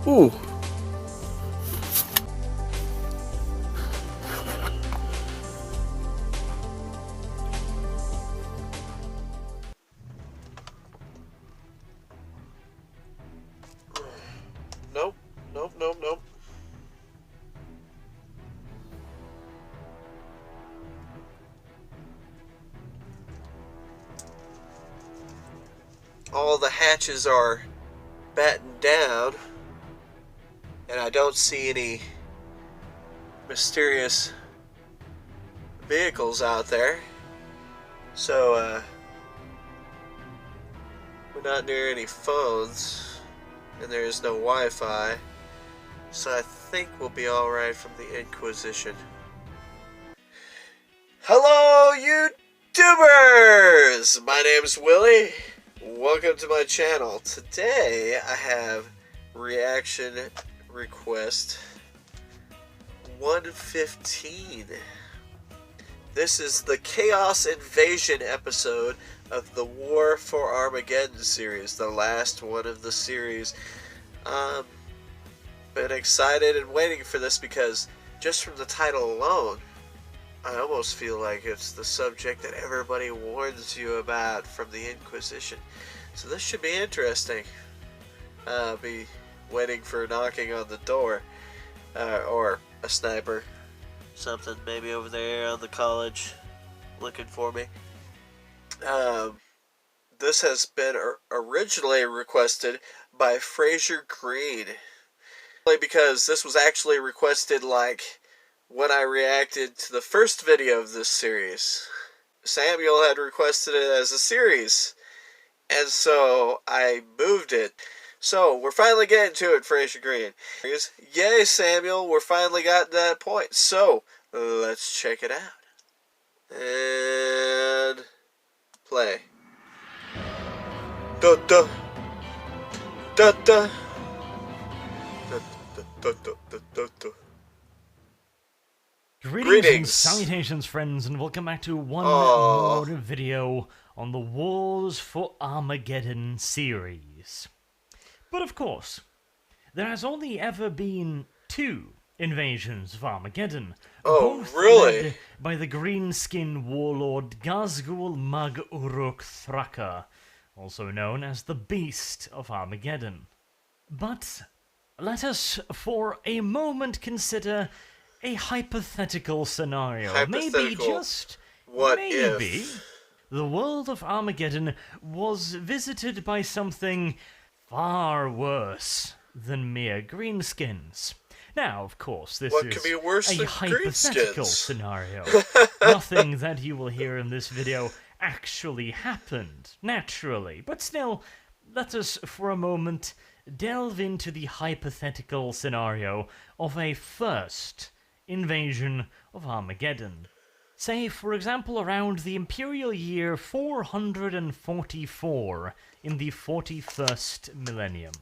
Ooh. Nope. Nope, nope, nope. All the hatches are battened down, and I don't see any mysterious vehicles out there. So, we're not near any phones, and there is no Wi-Fi, so I think we'll be alright from the Inquisition. Hello, YouTubers! My name's Willie. Welcome to my channel. Today, I have reaction request 115. This is the Chaos Invasion episode of the War for Armageddon series, the last one of the series. Been excited and waiting for this because just from the title alone, I almost feel like it's the subject that everybody warns you about from the Inquisition. So this should be interesting. Be waiting for knocking on the door, or a sniper. Something maybe over there on the college looking for me. This has been originally requested by Fraser Green. Because this was actually requested like when I reacted to the first video of this series. Samuel had requested it as a series, and so I moved it. So, we're finally getting to it, Fraser Green. Yay, Samuel, we're finally got to that point. So, let's check it out. And play. Da da da da da da da da da. Greetings and salutations, friends, and welcome back to one more video on the Wars for Armageddon series. But of course, there has only ever been 2 invasions of Armageddon. Both led by the green-skinned warlord Gazgul Mag Uruk Thraka, also known as the Beast of Armageddon. But let us for a moment consider a hypothetical scenario. Maybe, just maybe, the world of Armageddon was visited by something far worse than mere greenskins. Now, of course, this is a hypothetical scenario. Nothing that you will hear in this video actually happened, naturally. But still, let us for a moment delve into the hypothetical scenario of a first invasion of Armageddon. Say, for example, around the Imperial year 444 in the 41st millennium.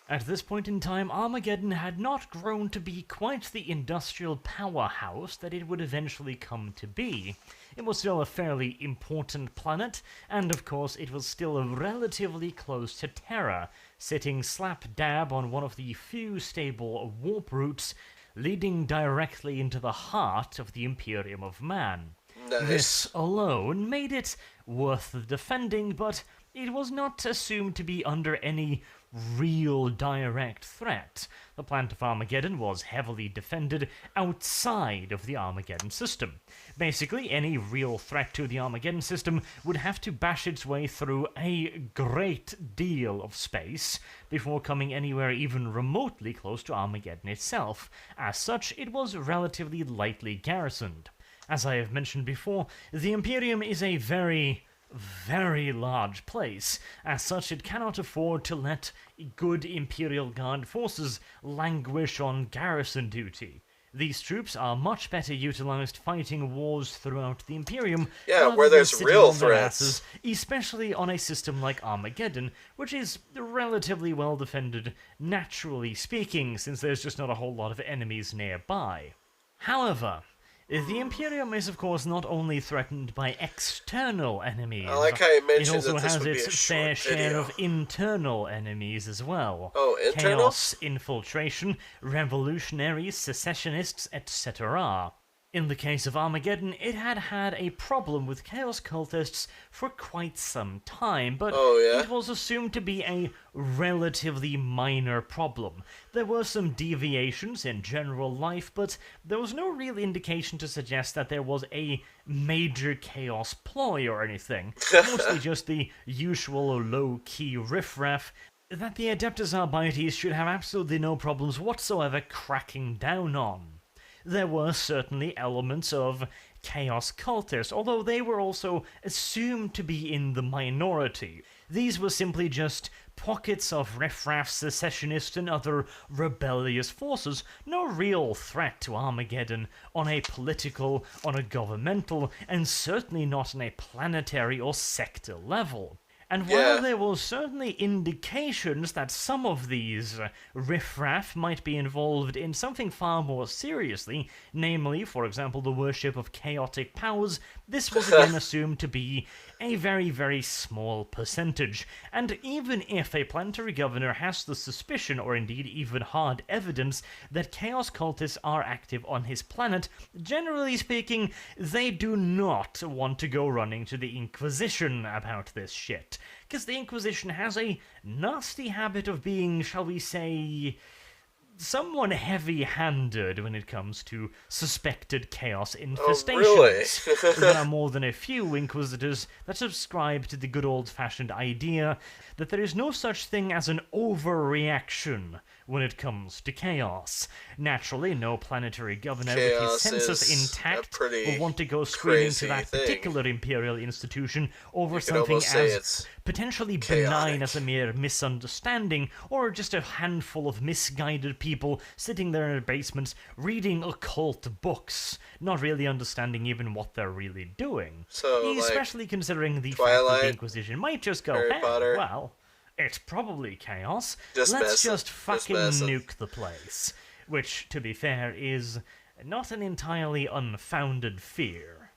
At this point in time, Armageddon had not grown to be quite the industrial powerhouse that it would eventually come to be. It was still a fairly important planet, and of course it was still relatively close to Terra, sitting slap dab on one of the few stable warp routes leading directly into the heart of the Imperium of Man. Nice. This alone made it worth defending, but it was not assumed to be under any real direct threat. The planet of Armageddon was heavily defended outside of the Armageddon system. Basically, any real threat to the Armageddon system would have to bash its way through a great deal of space before coming anywhere even remotely close to Armageddon itself. As such, it was relatively lightly garrisoned. As I have mentioned before, the Imperium is a very large place. As such, it cannot afford to let good Imperial Guard forces languish on garrison duty. These troops are much better utilized fighting wars throughout the Imperium, where there's real threats, especially on a system like Armageddon, which is relatively well defended, naturally speaking, since there's just not a whole lot of enemies nearby. However, The Imperium is, of course, not only threatened by external enemies, I like how you it mentioned also that this has would be its a fair short share video. of internal enemies as well. Oh, internal? Chaos, infiltration, revolutionaries, secessionists, etc. In the case of Armageddon, it had a problem with Chaos cultists for quite some time, but Oh, yeah? it was assumed to be a relatively minor problem. There were some deviations in general life, but there was no real indication to suggest that there was a major Chaos ploy or anything. Mostly just the usual low-key riffraff that the Adeptus Arbites should have absolutely no problems whatsoever cracking down on. There were certainly elements of Chaos cultists, although they were also assumed to be in the minority. These were simply just pockets of riffraff, secessionists, and other rebellious forces, no real threat to Armageddon on a political, on a governmental, and certainly not on a planetary or sector level. And while there were certainly indications that some of these riffraff might be involved in something far more seriously, namely, for example, the worship of chaotic powers, this was again assumed to be a very, very small percentage. And even if a planetary governor has the suspicion, or indeed even hard evidence, that chaos cultists are active on his planet, generally speaking, they do not want to go running to the Inquisition about this shit. Because the Inquisition has a nasty habit of being, shall we say, somewhat heavy-handed when it comes to suspected chaos infestations. Oh, really? There are more than a few inquisitors that subscribe to the good old-fashioned idea that there is no such thing as an overreaction when it comes to chaos. Naturally, no planetary governor with his senses intact will want to go screaming to that particular imperial institution over something as potentially benign as a mere misunderstanding, or just a handful of misguided people sitting there in their basements reading occult books, not really understanding even what they're really doing. So, especially considering the Twilight, fact that the Inquisition might just go, Harry hey, Potter. well, it's probably chaos. Let's just fucking nuke the place. Which, to be fair, is not an entirely unfounded fear.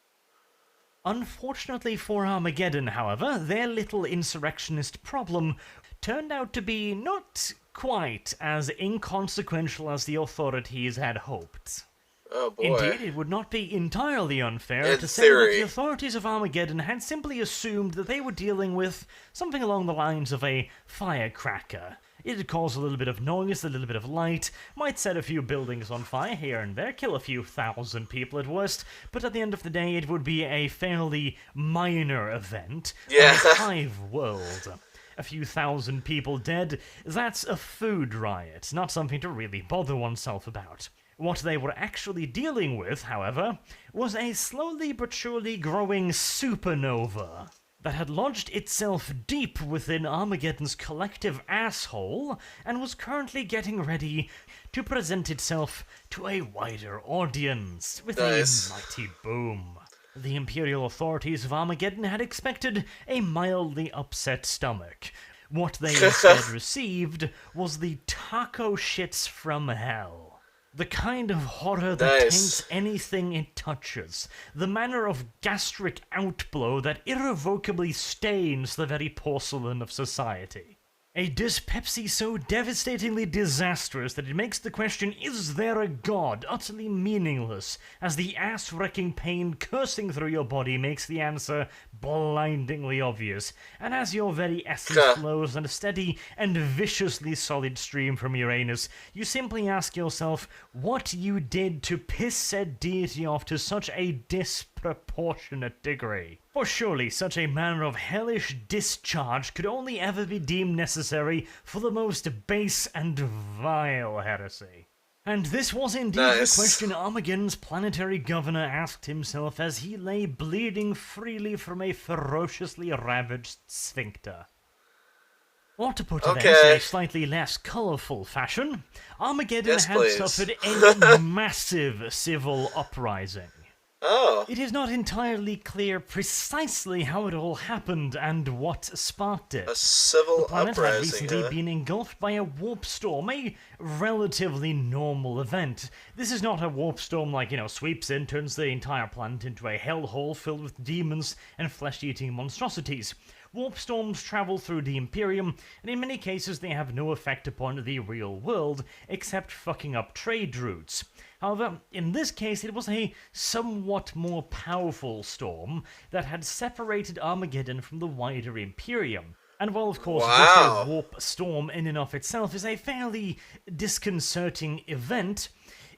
Unfortunately for Armageddon, however, their little insurrectionist problem turned out to be not quite as inconsequential as the authorities had hoped. Oh boy. Indeed, it would not be entirely unfair to say that the authorities of Armageddon had simply assumed that they were dealing with something along the lines of a firecracker. It'd cause a little bit of noise, a little bit of light, might set a few buildings on fire here and there, kill a few thousand people at worst, but at the end of the day it would be a fairly minor event on a hive world. A few thousand people dead, that's a food riot, not something to really bother oneself about. What they were actually dealing with, however, was a slowly but surely growing supernova that had lodged itself deep within Armageddon's collective asshole and was currently getting ready to present itself to a wider audience with a mighty boom. The Imperial authorities of Armageddon had expected a mildly upset stomach. What they instead received was the taco shits from hell. The kind of horror that taints anything it touches. The manner of gastric outblow that irrevocably stains the very porcelain of society. A dyspepsy so devastatingly disastrous that it makes the question, is there a god, utterly meaningless, as the ass-wrecking pain coursing through your body makes the answer blindingly obvious, and as your very essence flows in a steady and viciously solid stream from your anus, you simply ask yourself what you did to piss said deity off to such a disproportionate degree. For surely such a manner of hellish discharge could only ever be deemed necessary for the most base and vile heresy. And this was indeed the question Armageddon's planetary governor asked himself as he lay bleeding freely from a ferociously ravaged sphincter. Or to put it in a slightly less colourful fashion, Armageddon had suffered a massive civil uprising. Oh, It is not entirely clear precisely how it all happened and what sparked a it. The civil planet had uprising, recently huh? been engulfed by a warp storm, a relatively normal event. This is not a warp storm like, sweeps in, turns the entire planet into a hellhole filled with demons and flesh-eating monstrosities. Warp storms travel through the Imperium, and in many cases they have no effect upon the real world, except fucking up trade routes. However, in this case, it was a somewhat more powerful storm that had separated Armageddon from the wider Imperium. And while, of course, just a Wow. warp storm in and of itself is a fairly disconcerting event,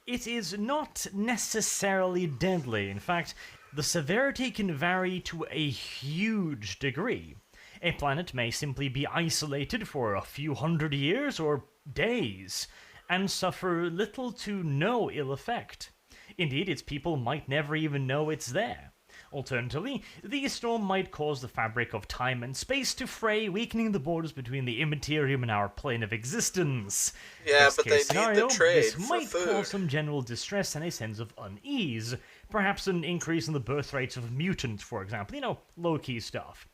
it is not necessarily deadly. In fact, the severity can vary to a huge degree. A planet may simply be isolated for a few hundred years or days and suffer little to no ill effect. Indeed, its people might never even know it's there. Alternatively, the storm might cause the fabric of time and space to fray, weakening the borders between the immaterium and our plane of existence. Yeah, Best but they case need scenario, the trade this for might food. cause some general distress and a sense of unease. Perhaps an increase in the birth rates of mutants, for example. Low-key stuff.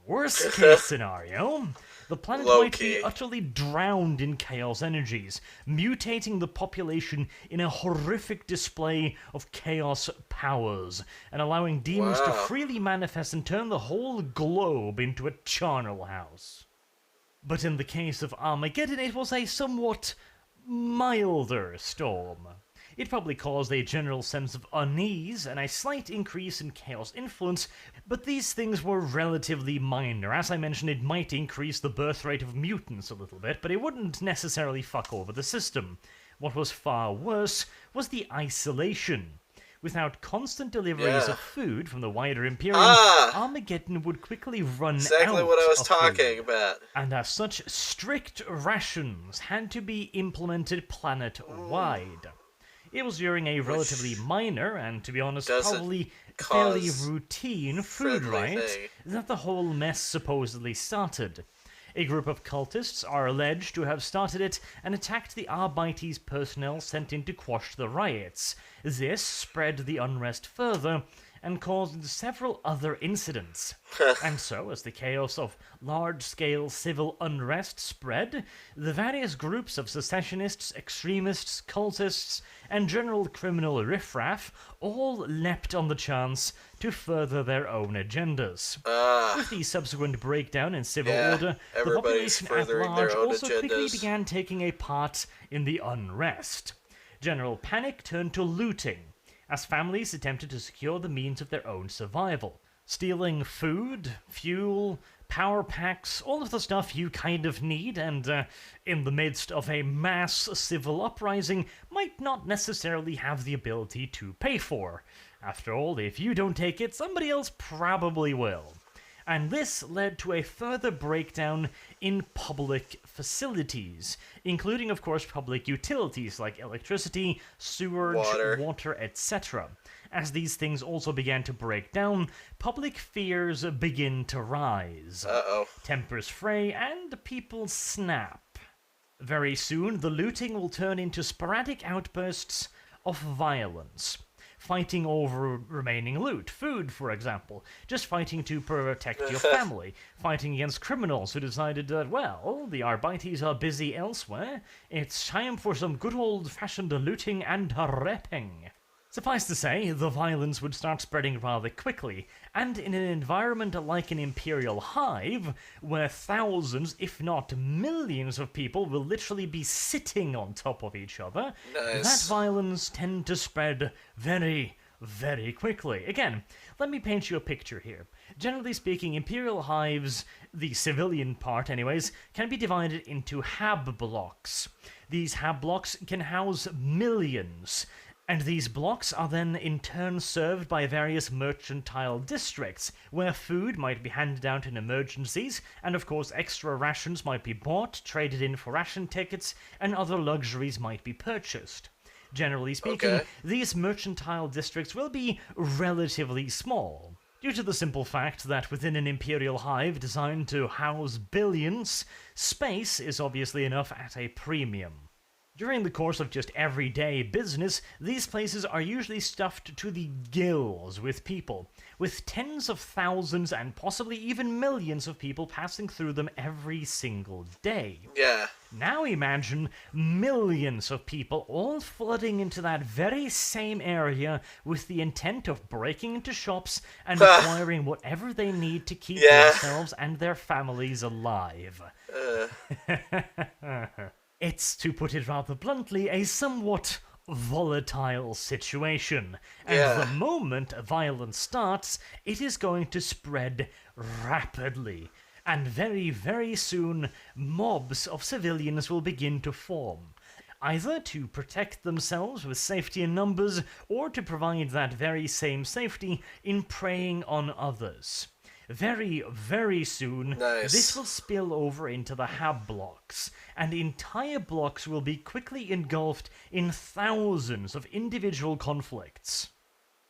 Worst case scenario, the planet might be Low-key. utterly drowned in chaos energies, mutating the population in a horrific display of chaos powers, and allowing demons to Wow. freely manifest and turn the whole globe into a charnel house. But in the case of Armageddon, it was a somewhat milder storm. It probably caused a general sense of unease and a slight increase in chaos influence, but these things were relatively minor. As I mentioned, it might increase the birth rate of mutants a little bit, but it wouldn't necessarily fuck over the system. What was far worse was the isolation. Without constant deliveries Yeah. of food from the wider Imperium, Ah! Armageddon would quickly run Exactly out what I was of talking food. about. And as such, strict rations had to be implemented planet-wide. It was during a relatively minor, and to be honest, doesn't probably fairly cause routine food friendly riot thing. that the whole mess supposedly started. A group of cultists are alleged to have started it and attacked the Arbites personnel sent in to quash the riots. This spread the unrest further and caused several other incidents. And so, as the chaos of large-scale civil unrest spread, the various groups of secessionists, extremists, cultists, and general criminal riffraff all leapt on the chance to further their own agendas. With the subsequent breakdown in civil Yeah, order, the everybody's population at furthering their large own also quickly agendas. began taking a part in the unrest. General panic turned to looting, as families attempted to secure the means of their own survival, stealing food, fuel, power packs, all of the stuff you kind of need, and in the midst of a mass civil uprising, might not necessarily have the ability to pay for. After all, if you don't take it, somebody else probably will. And this led to a further breakdown in public facilities, including, of course, public utilities like electricity, sewage, water, etc. As these things also began to break down, public fears begin to rise. Uh-oh. Tempers fray, and people snap. Very soon, the looting will turn into sporadic outbursts of violence. Fighting over remaining loot, food, for example. Just fighting to protect your family. Fighting against criminals who decided that, well, the Arbites are busy elsewhere. It's time for some good old-fashioned looting and repping. Suffice to say, the violence would start spreading rather quickly, and in an environment like an imperial hive, where thousands, if not millions of people will literally be sitting on top of each other, that violence tends to spread very, very quickly. Again, let me paint you a picture here. Generally speaking, imperial hives, the civilian part anyways, can be divided into hab blocks. These hab blocks can house millions, and these blocks are then in turn served by various mercantile districts, where food might be handed out in emergencies, and of course extra rations might be bought, traded in for ration tickets, and other luxuries might be purchased. Generally speaking, these mercantile districts will be relatively small, due to the simple fact that within an imperial hive designed to house billions, space is obviously enough at a premium. During the course of just everyday business, these places are usually stuffed to the gills with people, with tens of thousands and possibly even millions of people passing through them every single day. Yeah. Now imagine millions of people all flooding into that very same area with the intent of breaking into shops and acquiring whatever they need to keep themselves and their families alive. It's, to put it rather bluntly, a somewhat volatile situation. And the moment violence starts, it is going to spread rapidly. And very, very soon, mobs of civilians will begin to form, either to protect themselves with safety in numbers, or to provide that very same safety in preying on others. Very, very soon, this will spill over into the hab blocks, and entire blocks will be quickly engulfed in thousands of individual conflicts.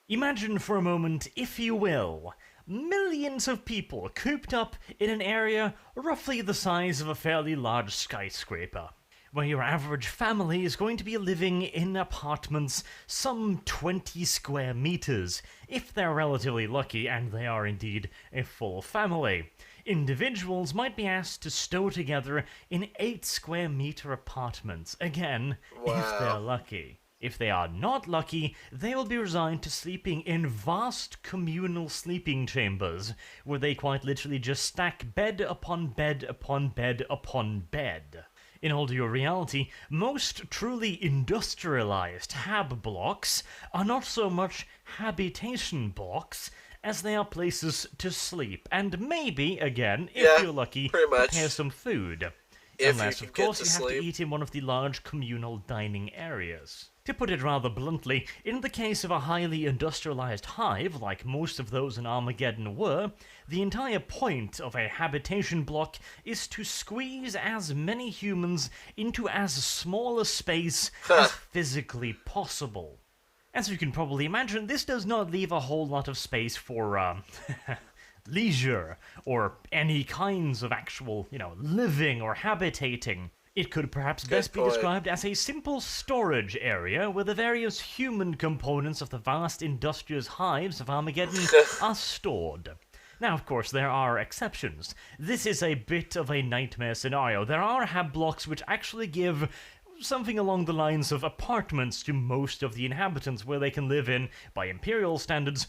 Imagine for a moment, if you will, millions of people cooped up in an area roughly the size of a fairly large skyscraper, where your average family is going to be living in apartments some 20 square meters, if they're relatively lucky and they are indeed a full family. Individuals might be asked to stow together in 8 square meter apartments, again, if they're lucky. If they are not lucky, they will be resigned to sleeping in vast communal sleeping chambers, where they quite literally just stack bed upon bed upon bed upon bed. In all due reality, most truly industrialized hab blocks are not so much habitation blocks as they are places to sleep, and maybe, again, if you're lucky, prepare some food. Unless, of course, you have to eat in one of the large communal dining areas. To put it rather bluntly, in the case of a highly industrialized hive, like most of those in Armageddon were, the entire point of a habitation block is to squeeze as many humans into as small a space as physically possible. As you can probably imagine, this does not leave a whole lot of space for, leisure, or any kinds of actual, living or habitating. It could perhaps best be described as a simple storage area where the various human components of the vast industrious hives of Armageddon are stored. Now, of course, there are exceptions. This is a bit of a nightmare scenario. There are hab blocks which actually give something along the lines of apartments to most of the inhabitants, where they can live in, by Imperial standards,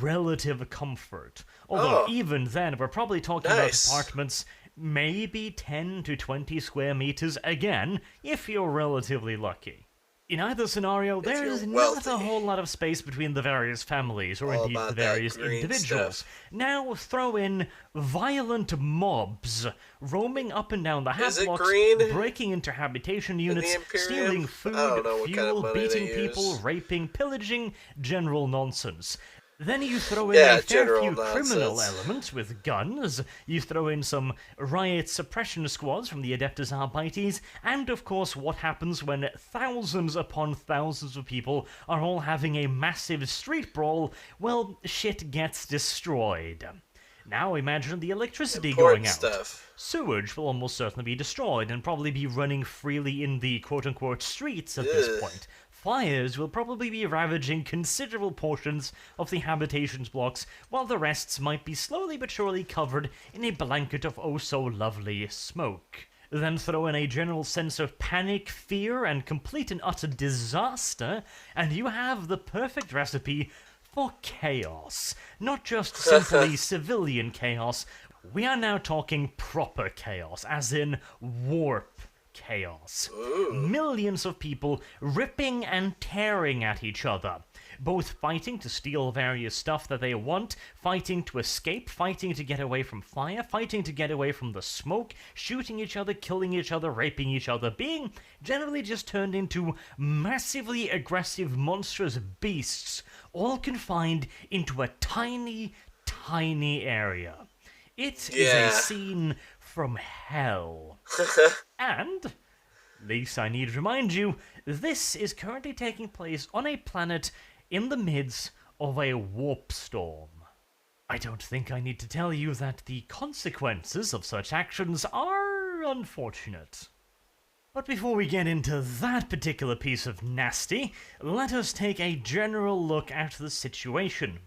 relative comfort. Although even then, we're probably talking about apartments maybe 10 to 20 square meters, again, if you're relatively lucky. In either scenario, there is not a whole lot of space between the various families, or indeed the various individuals. Now throw in violent mobs roaming up and down the hab blocks, breaking into habitation units, stealing food, fuel, beating people, raping, pillaging, general nonsense. Then you throw in a fair few criminal elements with guns, you throw in some riot suppression squads from the Adeptus Arbites, and of course what happens when thousands upon thousands of people are all having a massive street brawl. Well, shit gets destroyed. Now imagine the electricity going out. Sewage will almost certainly be destroyed and probably be running freely in the quote-unquote streets at this point. Fires will probably be ravaging considerable portions of the habitations blocks, while the rests might be slowly but surely covered in a blanket of oh-so-lovely smoke. Then throw in a general sense of panic, fear, and complete and utter disaster, and you have the perfect recipe for chaos. Not just simply civilian chaos, we are now talking proper chaos, as in warp chaos. Millions of people ripping and tearing at each other, both fighting to steal various stuff that they want, fighting to escape, fighting to get away from fire, fighting to get away from the smoke, shooting each other, killing each other, raping each other, being generally just turned into massively aggressive, monstrous beasts, all confined into a tiny, tiny area. It is a scene from hell. And, least I need to remind you, this is currently taking place on a planet in the midst of a warp storm. I don't think I need to tell you that the consequences of such actions are unfortunate. But before we get into that particular piece of nasty, let us take a general look at the situation.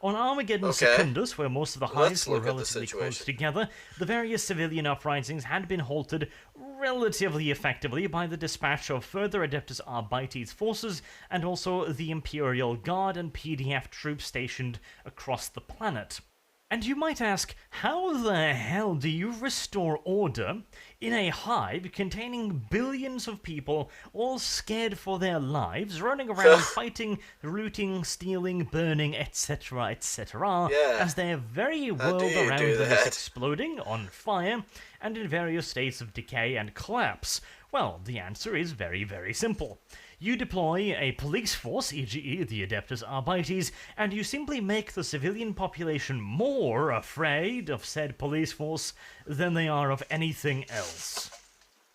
On Armageddon Secundus, where most of the hives were relatively close together, the various civilian uprisings had been halted relatively effectively by the dispatch of further Adeptus Arbites forces and also the Imperial Guard and PDF troops stationed across the planet. And you might ask, how the hell do you restore order in a hive containing billions of people, all scared for their lives, running around fighting, looting, stealing, burning, etc., etc., as their very world around them is exploding, on fire, and in various states of decay and collapse? Well, the answer is very, very simple. You deploy a police force, e.g. the Adeptus Arbites, and you simply make the civilian population more afraid of said police force than they are of anything else.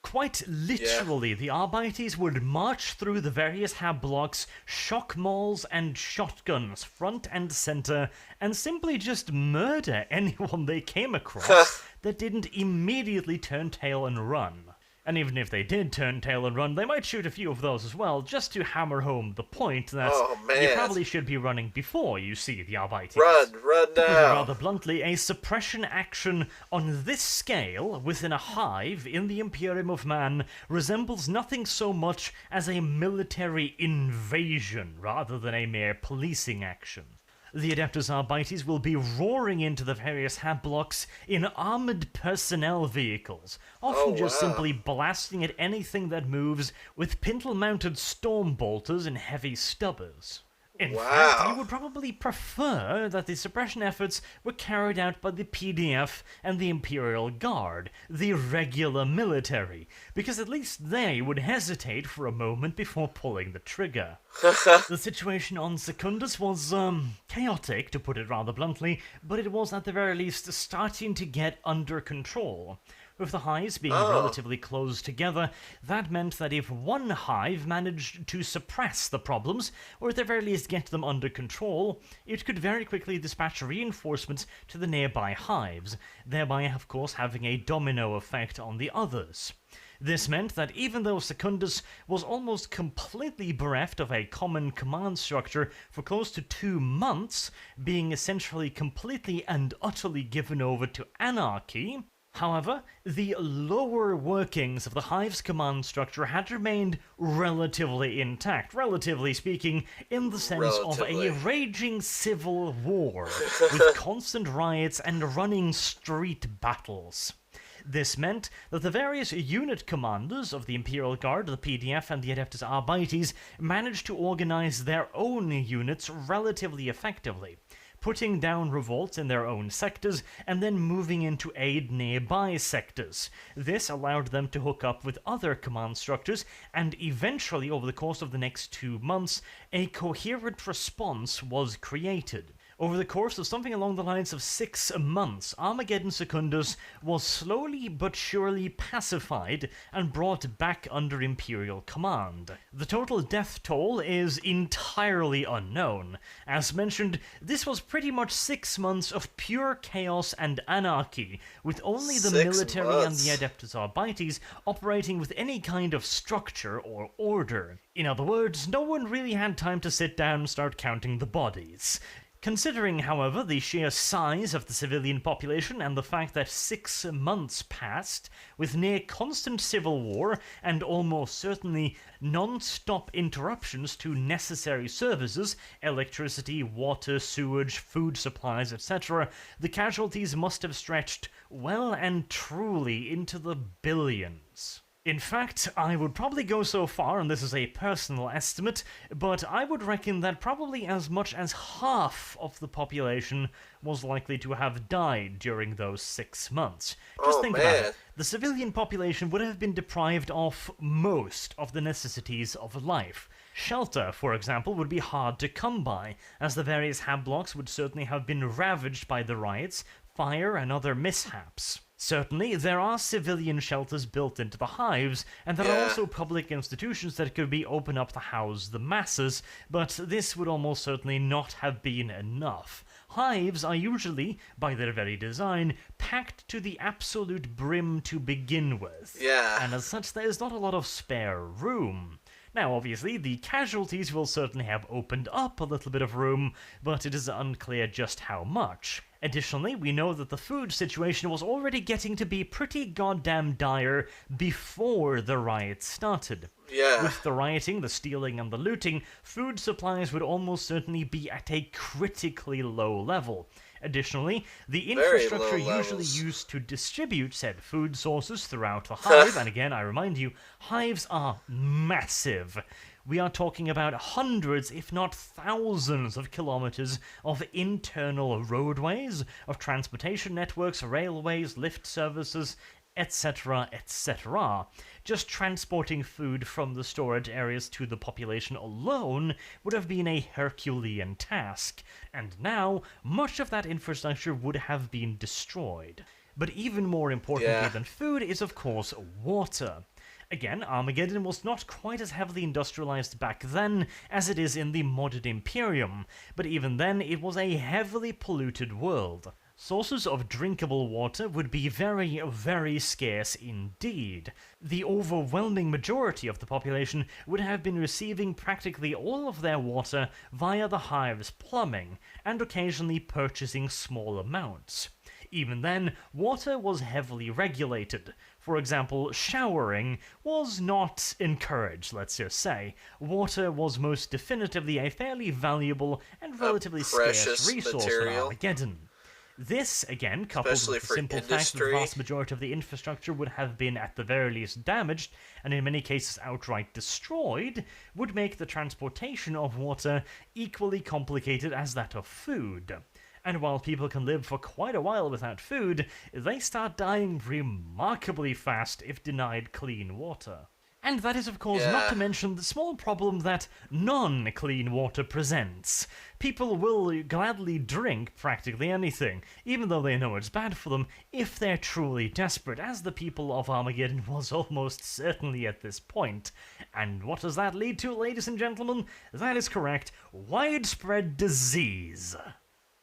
Quite literally, the Arbites would march through the various hab blocks, shock mauls and shotguns front and center, and simply just murder anyone they came across that didn't immediately turn tail and run. And even if they did turn tail and run, they might shoot a few of those as well, just to hammer home the point that you probably should be running before you see the Arbites. Run now! Because rather bluntly, a suppression action on this scale, within a hive in the Imperium of Man, resembles nothing so much as a military invasion, rather than a mere policing action. The Adeptus Arbites will be roaring into the various hab blocks in armored personnel vehicles, often just simply blasting at anything that moves with pintle-mounted storm bolters and heavy stubbers. In fact, you would probably prefer that the suppression efforts were carried out by the PDF and the Imperial Guard, the regular military, because at least they would hesitate for a moment before pulling the trigger. The situation on Secundus was, chaotic, to put it rather bluntly, but it was at the very least starting to get under control. With the hives being relatively close together, that meant that if one hive managed to suppress the problems, or at the very least get them under control, it could very quickly dispatch reinforcements to the nearby hives, thereby of course having a domino effect on the others. This meant that even though Secundus was almost completely bereft of a common command structure for close to 2 months, being essentially completely and utterly given over to anarchy, however, the lower workings of the hive's command structure had remained relatively intact, relatively speaking, in the sense of a raging civil war, with constant riots and running street battles. This meant that the various unit commanders of the Imperial Guard, the PDF, and the Adeptus Arbites managed to organize their own units relatively effectively, putting down revolts in their own sectors, and then moving in to aid nearby sectors. This allowed them to hook up with other command structures, and eventually, over the course of the next 2 months, a coherent response was created. Over the course of something along the lines of 6 months, Armageddon Secundus was slowly but surely pacified and brought back under Imperial command. The total death toll is entirely unknown. As mentioned, this was pretty much 6 months of pure chaos and anarchy, with only the military and the Adeptus Arbites operating with any kind of structure or order. In other words, no one really had time to sit down and start counting the bodies. Considering, however, the sheer size of the civilian population and the fact that 6 months passed, with near constant civil war and almost certainly non-stop interruptions to necessary services, electricity, water, sewage, food supplies, etc., the casualties must have stretched well and truly into the billions. In fact, I would probably go so far, and this is a personal estimate, but I would reckon that probably as much as half of the population was likely to have died during those 6 months. Just think about it. The civilian population would have been deprived of most of the necessities of life. Shelter, for example, would be hard to come by, as the various hab blocks would certainly have been ravaged by the riots, fire, and other mishaps. Certainly, there are civilian shelters built into the hives, and there are also public institutions that could be open up to house the masses, but this would almost certainly not have been enough. Hives are usually, by their very design, packed to the absolute brim to begin with. Yeah. And as such, there's not a lot of spare room. Now, obviously, the casualties will certainly have opened up a little bit of room, but it is unclear just how much. Additionally, we know that the food situation was already getting to be pretty goddamn dire before the riots started. Yeah. With the rioting, the stealing, and the looting, food supplies would almost certainly be at a critically low level. Additionally, the infrastructure usually used to distribute said food sources throughout the hive, and again, I remind you, hives are massive. We are talking about hundreds, if not thousands, of kilometers of internal roadways, of transportation networks, railways, lift services, etc., etc. Just transporting food from the storage areas to the population alone would have been a Herculean task, and now much of that infrastructure would have been destroyed. But even more importantly than food is, of course, water. Again, Armageddon was not quite as heavily industrialized back then as it is in the modern Imperium, but even then it was a heavily polluted world. Sources of drinkable water would be very, very scarce indeed. The overwhelming majority of the population would have been receiving practically all of their water via the hive's plumbing, and occasionally purchasing small amounts. Even then, water was heavily regulated. For example, showering was not encouraged, let's just say. Water was most definitively a fairly valuable and relatively scarce resource in Armageddon. This, again, coupled with the simple fact that the vast majority of the infrastructure would have been at the very least damaged, and in many cases outright destroyed, would make the transportation of water equally complicated as that of food. And while people can live for quite a while without food, they start dying remarkably fast if denied clean water. And that is, of course, not to mention the small problem that non-clean water presents. People will gladly drink practically anything, even though they know it's bad for them, if they're truly desperate, as the people of Armageddon was almost certainly at this point. And what does that lead to, ladies and gentlemen? That is correct, widespread disease.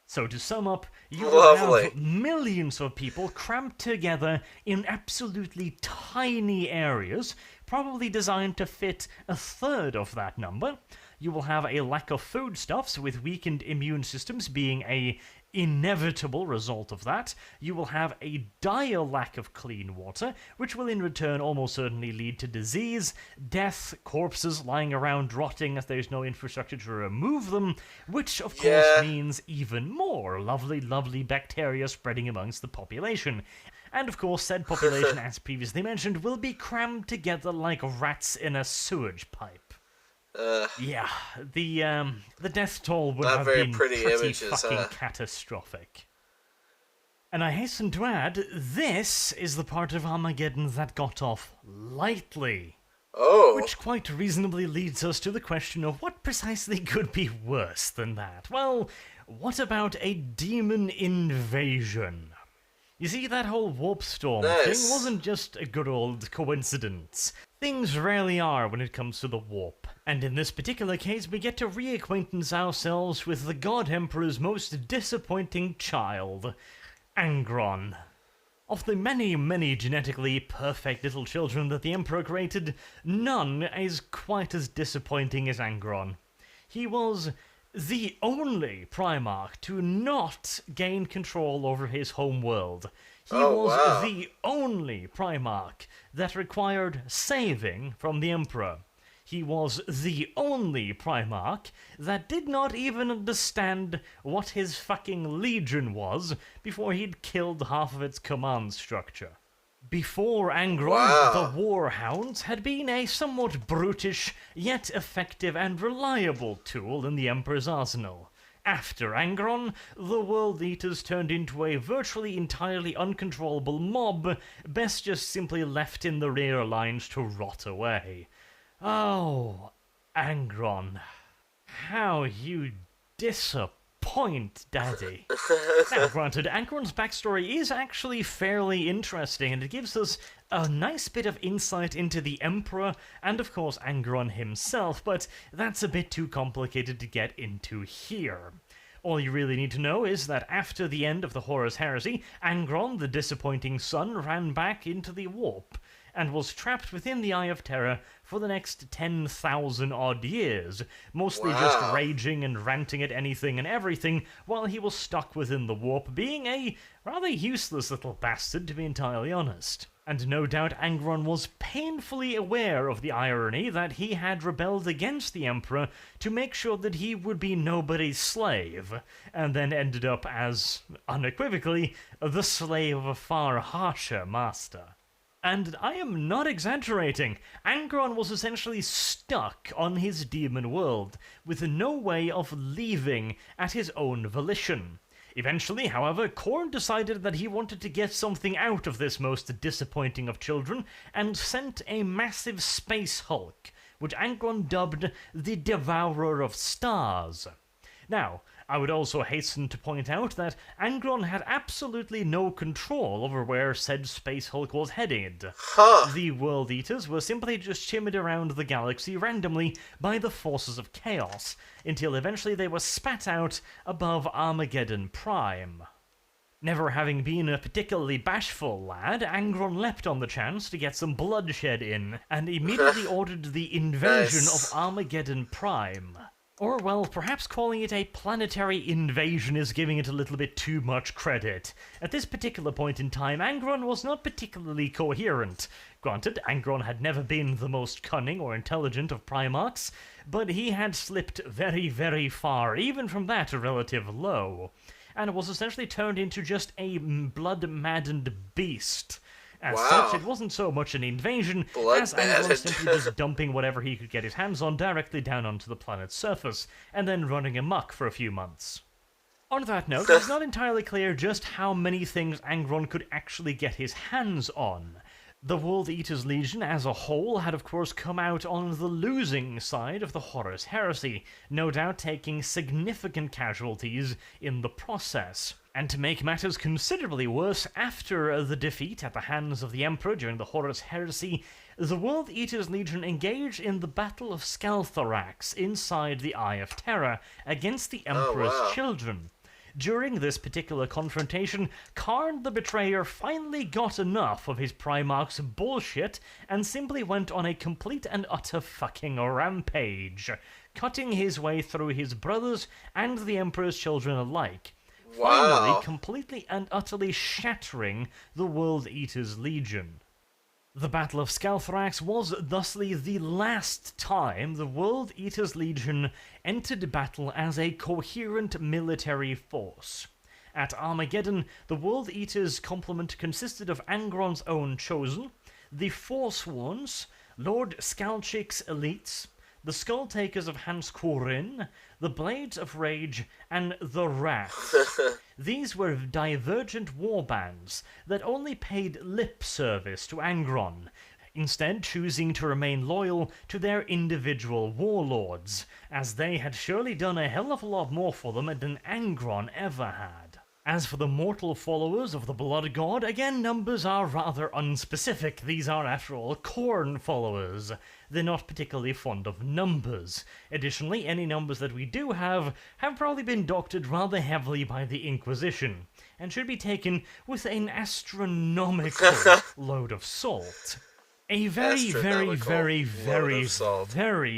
So to sum up, you will have millions of people cramped together in absolutely tiny areas, probably designed to fit a third of that number. You will have a lack of foodstuffs, with weakened immune systems being a inevitable result of that. You will have a dire lack of clean water, which will in return almost certainly lead to disease, death, corpses lying around rotting as there's no infrastructure to remove them, which of course means even more lovely, lovely bacteria spreading amongst the population. And of course, said population, as previously mentioned, will be crammed together like rats in a sewage pipe. Yeah, the death toll would have been pretty fucking catastrophic. And I hasten to add, this is the part of Armageddon that got off lightly. Oh. Which quite reasonably leads us to the question of what precisely could be worse than that. Well, what about a demon invasion? You see, that whole warp storm thing wasn't just a good old coincidence. Things rarely are when it comes to the warp. And in this particular case, we get to reacquaintance ourselves with the God Emperor's most disappointing child, Angron. Of the many, many genetically perfect little children that the Emperor created, none is quite as disappointing as Angron. He was the only Primarch to not gain control over his home world. He was the only Primarch that required saving from the Emperor. He was the only Primarch that did not even understand what his fucking Legion was before he'd killed half of its command structure. Before Angron, the Warhounds had been a somewhat brutish, yet effective and reliable tool in the Emperor's arsenal. After Angron, the World Eaters turned into a virtually entirely uncontrollable mob, best just simply left in the rear lines to rot away. Oh, Angron, how you disappoint point, Daddy. Now, granted, Angron's backstory is actually fairly interesting, and it gives us a nice bit of insight into the Emperor, and of course Angron himself, but that's a bit too complicated to get into here. All you really need to know is that after the end of the Horus Heresy, Angron, the disappointing son, ran back into the warp, and was trapped within the Eye of Terror for the next 10,000 odd years, mostly just raging and ranting at anything and everything while he was stuck within the warp, being a rather useless little bastard, to be entirely honest. And no doubt Angron was painfully aware of the irony that he had rebelled against the Emperor to make sure that he would be nobody's slave, and then ended up as, unequivocally, the slave of a far harsher master. And I am not exaggerating. Angron was essentially stuck on his demon world, with no way of leaving at his own volition. Eventually, however, Khorne decided that he wanted to get something out of this most disappointing of children, and sent a massive space Hulk, which Angron dubbed the Devourer of Stars. Now, I would also hasten to point out that Angron had absolutely no control over where said Space Hulk was headed. The World Eaters were simply just shimmied around the galaxy randomly by the forces of chaos, until eventually they were spat out above Armageddon Prime. Never having been a particularly bashful lad, Angron leapt on the chance to get some bloodshed in, and immediately ordered the invasion of Armageddon Prime. Or, well, perhaps calling it a planetary invasion is giving it a little bit too much credit. At this particular point in time, Angron was not particularly coherent. Granted, Angron had never been the most cunning or intelligent of Primarchs, but he had slipped very, very far, even from that relative low, and was essentially turned into just a blood-maddened beast. As such, it wasn't so much an invasion as Angron simply just dumping whatever he could get his hands on directly down onto the planet's surface, and then running amok for a few months. On that note, it's not entirely clear just how many things Angron could actually get his hands on. The World Eaters Legion as a whole had of course come out on the losing side of the Horus Heresy, no doubt taking significant casualties in the process. And to make matters considerably worse, after the defeat at the hands of the Emperor during the Horus Heresy, the World Eaters Legion engaged in the Battle of Skalthorax inside the Eye of Terror against the Emperor's children. During this particular confrontation, Karn the Betrayer finally got enough of his Primarch's bullshit and simply went on a complete and utter fucking rampage, cutting his way through his brothers and the Emperor's children alike, finally completely and utterly shattering the World Eaters Legion. The Battle of Skalthrax was thusly the last time the World Eaters Legion entered battle as a coherent military force. At Armageddon, the World Eaters' complement consisted of Angron's own Chosen, the Forsworns, Lord Skalchik's elites, the Skulltakers of Hans Kurin, the Blades of Rage, and the Wrath. These were divergent warbands that only paid lip service to Angron, instead choosing to remain loyal to their individual warlords, as they had surely done a hell of a lot more for them than Angron ever had. As for the mortal followers of the Blood God, again, numbers are rather unspecific. These are, after all, Khorne followers. They're not particularly fond of numbers. Additionally, any numbers that we do have probably been doctored rather heavily by the Inquisition, and should be taken with an astronomical load of salt. A very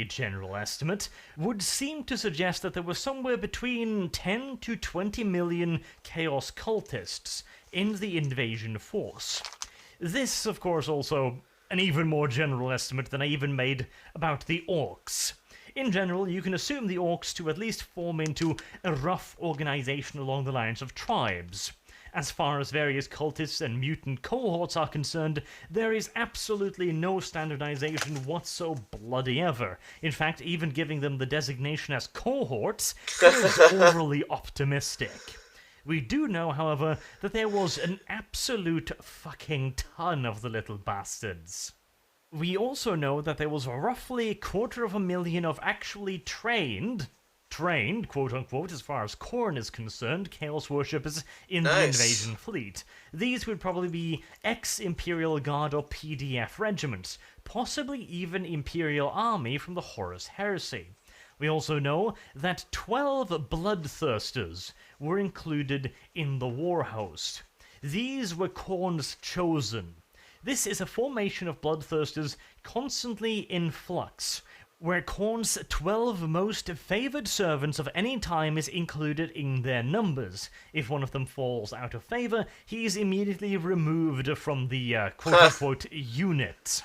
general estimate would seem to suggest that there were somewhere between 10 to 20 million Chaos cultists in the invasion force. This, of course, also an even more general estimate than I even made about the Orcs. In general, you can assume the Orcs to at least form into a rough organization along the lines of tribes. As far as various cultists and mutant cohorts are concerned, there is absolutely no standardization whatsoever bloody ever. In fact, even giving them the designation as cohorts is overly optimistic. We do know, however, that there was an absolute fucking ton of the little bastards. We also know that there was roughly 250,000 of actually trained, trained, quote-unquote, as far as Khorne is concerned, Chaos worshippers in the Nice. invasion fleet. These would probably be ex-Imperial Guard or PDF regiments, possibly even Imperial Army from the Horus Heresy. We also know that 12 bloodthirsters were included in the war host. These were Khorne's chosen. This is a formation of bloodthirsters constantly in flux, where Khorne's 12 most favoured servants of any time is included in their numbers. If one of them falls out of favour, he is immediately removed from the quote-unquote unit.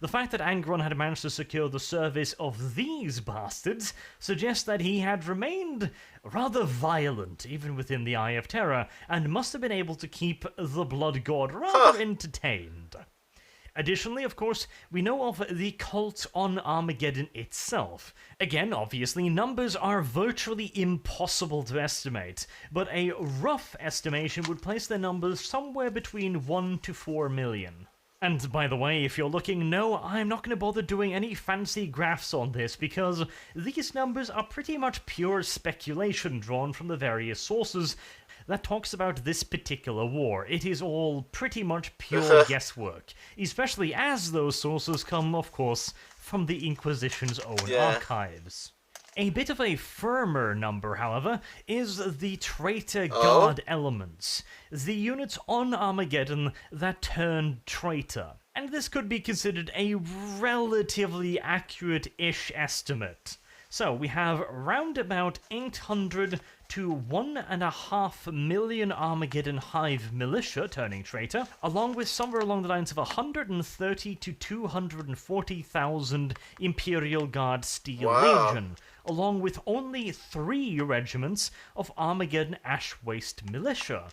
The fact that Angron had managed to secure the service of these bastards suggests that he had remained rather violent, even within the Eye of Terror, and must have been able to keep the Blood God rather entertained. Additionally, of course, we know of the cult on Armageddon itself. Again, obviously, numbers are virtually impossible to estimate, but a rough estimation would place their numbers somewhere between 1 to 4 million. And by the way, if you're looking, no, I'm not going to bother doing any fancy graphs on this, because these numbers are pretty much pure speculation drawn from the various sources that talks about this particular war. It is all pretty much pure guesswork, especially as those sources come, of course, from the Inquisition's own archives. A bit of a firmer number, however, is the Traitor Guard elements, the units on Armageddon that turned traitor. And this could be considered a relatively accurate-ish estimate. So we have round about 800 to 1.5 million Armageddon Hive militia turning traitor, along with somewhere along the lines of 130 to 240,000 Imperial Guard Steel Legion, along with only 3 regiments of Armageddon Ash Waste militia.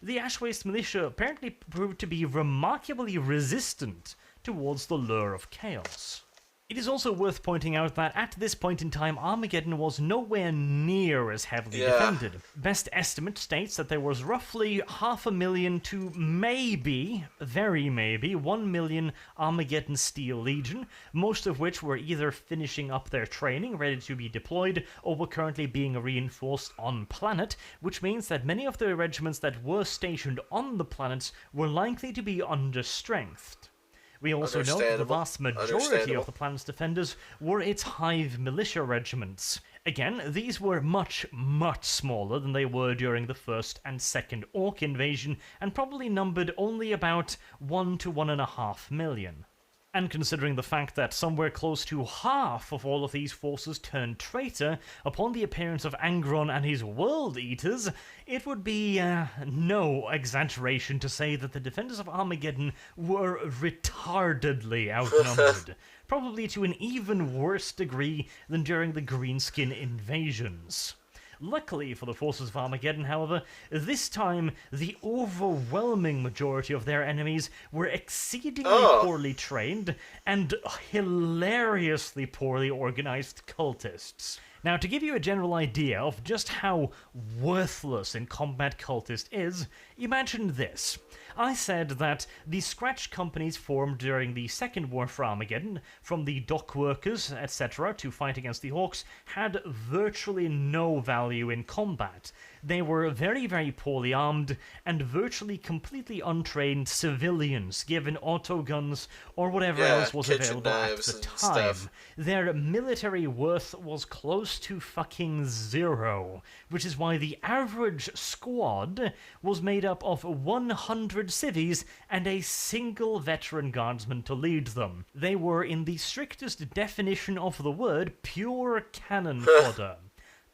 The Ash Waste militia apparently proved to be remarkably resistant towards the lure of chaos. It is also worth pointing out that at this point in time, Armageddon was nowhere near as heavily defended. Best estimate states that there was roughly 500,000 to maybe, very maybe, 1 million Armageddon Steel Legion, most of which were either finishing up their training, ready to be deployed, or were currently being reinforced on planet, which means that many of the regiments that were stationed on the planets were likely to be understrengthed. We also know that the vast majority of the planet's defenders were its Hive militia regiments. Again, these were much, much smaller than they were during the first and second Orc invasion, and probably numbered only about 1 to 1.5 million. And considering the fact that somewhere close to half of all of these forces turned traitor upon the appearance of Angron and his World Eaters, it would be no exaggeration to say that the defenders of Armageddon were retardedly outnumbered, probably to an even worse degree than during the Greenskin invasions. Luckily for the forces of Armageddon, however, this time the overwhelming majority of their enemies were exceedingly poorly trained and hilariously poorly organized cultists. Now, to give you a general idea of just how worthless in combat cultist is, imagine this. I said that the scratch companies formed during the Second War for Armageddon, from the dock workers, etc., to fight against the Hawks, had virtually no value in combat. They were very, very poorly armed and virtually completely untrained civilians given autoguns or whatever else was available at the time. Their military worth was close to fucking 0, which is why the average squad was made up of 100 civvies and a single veteran guardsman to lead them. They were, in the strictest definition of the word, pure cannon fodder.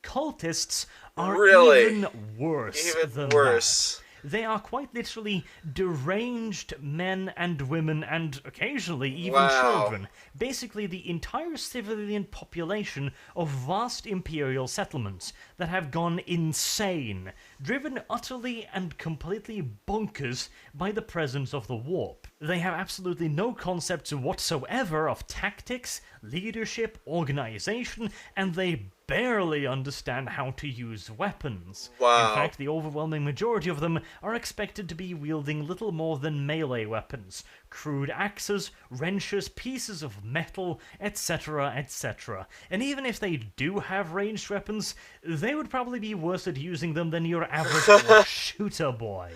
Cultists are even worse than that. They are quite literally deranged men and women and occasionally even children. Basically the entire civilian population of vast imperial settlements that have gone insane, driven utterly and completely bonkers by the presence of the warp. They have absolutely no concepts whatsoever of tactics, leadership, organization, and they barely understand how to use weapons. Wow. In fact, the overwhelming majority of them are expected to be wielding little more than melee weapons, crude axes, wrenches, pieces of metal, etc., etc. And even if they do have ranged weapons, they would probably be worse at using them than your average shooter boy.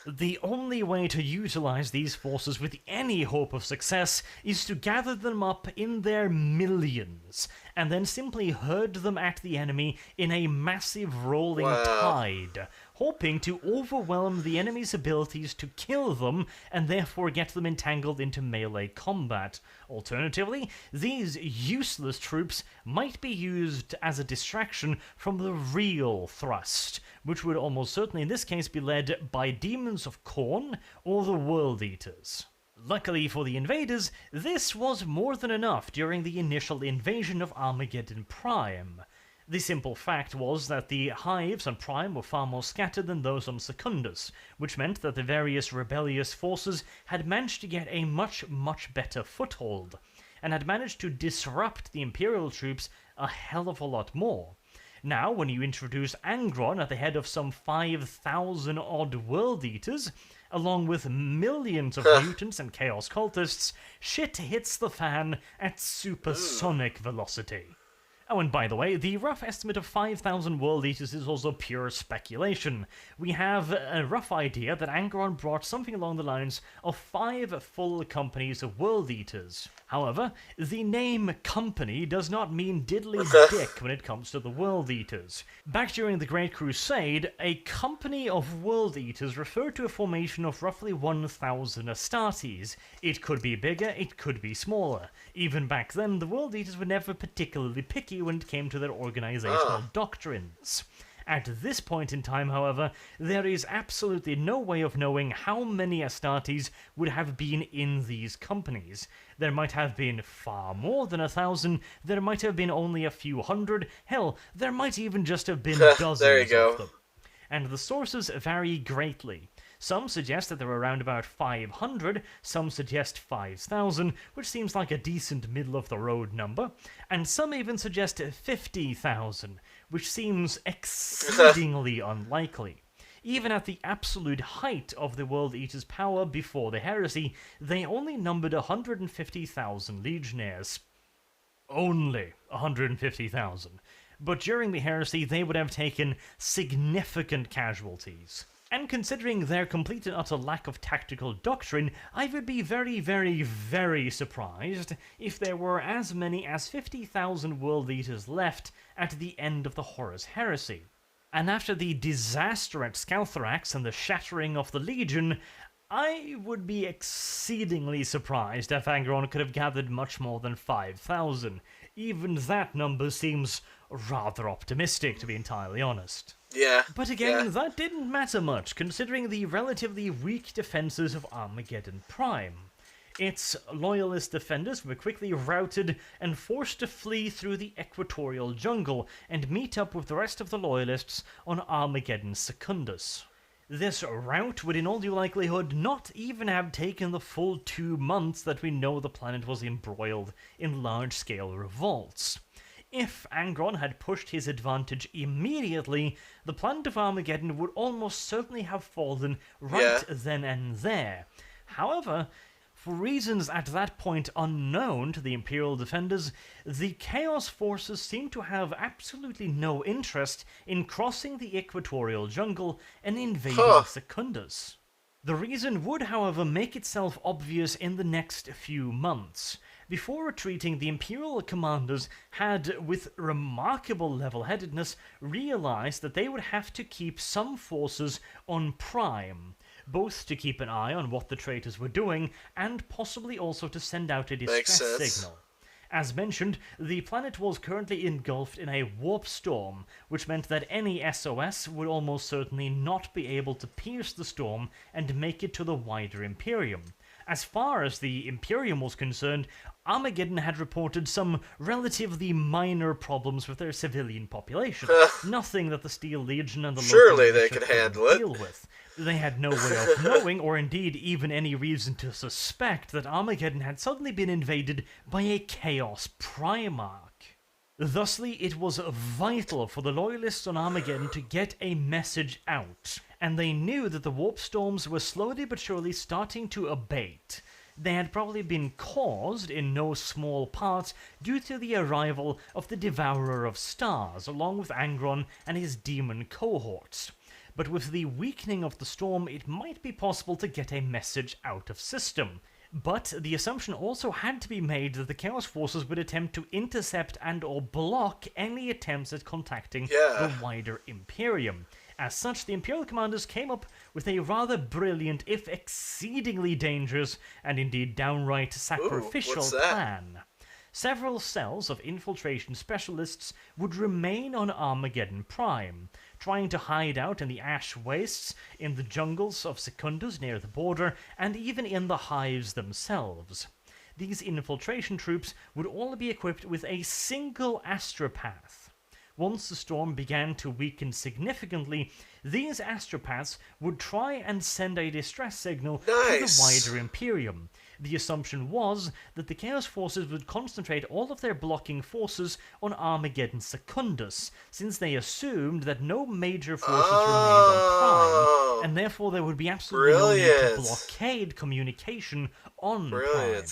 The only way to utilize these forces with any hope of success is to gather them up in their millions, and then simply herd them at the enemy in a massive rolling tide, hoping to overwhelm the enemy's abilities to kill them, and therefore get them entangled into melee combat. Alternatively, these useless troops might be used as a distraction from the real thrust, which would almost certainly in this case be led by demons of Khorne or the World Eaters. Luckily for the invaders, this was more than enough during the initial invasion of Armageddon Prime. The simple fact was that the hives on Prime were far more scattered than those on Secundus, which meant that the various rebellious forces had managed to get a much better foothold, and had managed to disrupt the Imperial troops a hell of a lot more. Now, when you introduce Angron at the head of some 5,000 odd World Eaters, along with millions of mutants and Chaos cultists, shit hits the fan at supersonic velocity. Oh, and by the way, the rough estimate of 5,000 World Eaters is also pure speculation. We have a rough idea that Angron brought something along the lines of 5 full companies of World Eaters. However, the name company does not mean diddly dick when it comes to the World Eaters. Back during the Great Crusade, a company of World Eaters referred to a formation of roughly 1,000 Astartes. It could be bigger, it could be smaller. Even back then, the World Eaters were never particularly picky when it came to their organizational doctrines. At this point in time, however, there is absolutely no way of knowing how many Astartes would have been in these companies. There might have been far more than 1,000, there might have been only a few hundred, hell, there might even just have been dozens of them. And the sources vary greatly. Some suggest that there are around about 500, some suggest 5,000, which seems like a decent middle-of-the-road number, and some even suggest 50,000, which seems exceedingly unlikely. Even at the absolute height of the World Eaters' power before the heresy, they only numbered 150,000 legionnaires. Only 150,000. But during the heresy, they would have taken significant casualties. And considering their complete and utter lack of tactical doctrine, I would be very surprised if there were as many as 50,000 World Eaters left at the end of the Horus Heresy. And after the disaster at Scouthorax and the shattering of the Legion, I would be exceedingly surprised if Angron could have gathered much more than 5,000. Even that number seems rather optimistic, to be entirely honest. Yeah. But again, that didn't matter much, considering the relatively weak defenses of Armageddon Prime. Its loyalist defenders were quickly routed and forced to flee through the equatorial jungle and meet up with the rest of the loyalists on Armageddon Secundus. This rout would in all due likelihood not even have taken the full 2 months that we know the planet was embroiled in large-scale revolts. If Angron had pushed his advantage immediately, the planet of Armageddon would almost certainly have fallen right then and there. However, for reasons at that point unknown to the Imperial defenders, the Chaos forces seem to have absolutely no interest in crossing the equatorial jungle and invading Secundus. The reason would, however, make itself obvious in the next few months. Before retreating, the Imperial commanders had, with remarkable level-headedness, realized that they would have to keep some forces on Prime, both to keep an eye on what the traitors were doing, and possibly also to send out a distress signal. As mentioned, the planet was currently engulfed in a warp storm, which meant that any SOS would almost certainly not be able to pierce the storm and make it to the wider Imperium. As far as the Imperium was concerned, Armageddon had reported some relatively minor problems with their civilian population. Nothing that the Steel Legion and the surely they could handle it. Deal with. They had no way of knowing, or indeed even any reason to suspect, that Armageddon had suddenly been invaded by a Chaos Primarch. Thusly, it was vital for the Loyalists on Armageddon to get a message out, and they knew that the warp storms were slowly but surely starting to abate. They had probably been caused, in no small part, due to the arrival of the Devourer of Stars, along with Angron and his demon cohorts. But with the weakening of the storm, it might be possible to get a message out of system. But the assumption also had to be made that the Chaos Forces would attempt to intercept and or block any attempts at contacting the wider Imperium. As such, the Imperial commanders came up with a rather brilliant, if exceedingly dangerous, and indeed downright sacrificial plan. Several cells of infiltration specialists would remain on Armageddon Prime, trying to hide out in the ash wastes, in the jungles of Secundus near the border, and even in the hives themselves. These infiltration troops would all be equipped with a single astropath. Once the storm began to weaken significantly, these astropaths would try and send a distress signal to the wider Imperium. The assumption was that the Chaos Forces would concentrate all of their blocking forces on Armageddon Secundus, since they assumed that no major forces remained on Prime, and therefore there would be absolutely no need to blockade communication on Prime.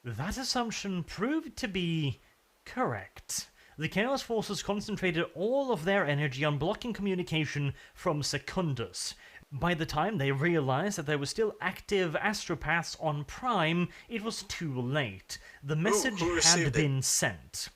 That assumption proved to be correct. The Chaos Forces concentrated all of their energy on blocking communication from Secundus. By the time they realized that there were still active astropaths on Prime, it was too late. The message had been sent.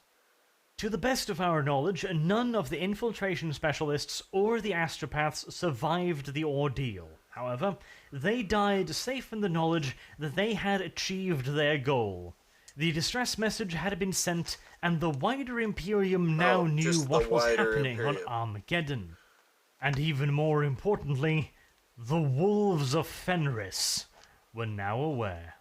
To the best of our knowledge, none of the infiltration specialists or the astropaths survived the ordeal. However, they died safe in the knowledge that they had achieved their goal. The distress message had been sent, and the wider Imperium now knew what was happening on Armageddon. And even more importantly, the Wolves of Fenris were now aware.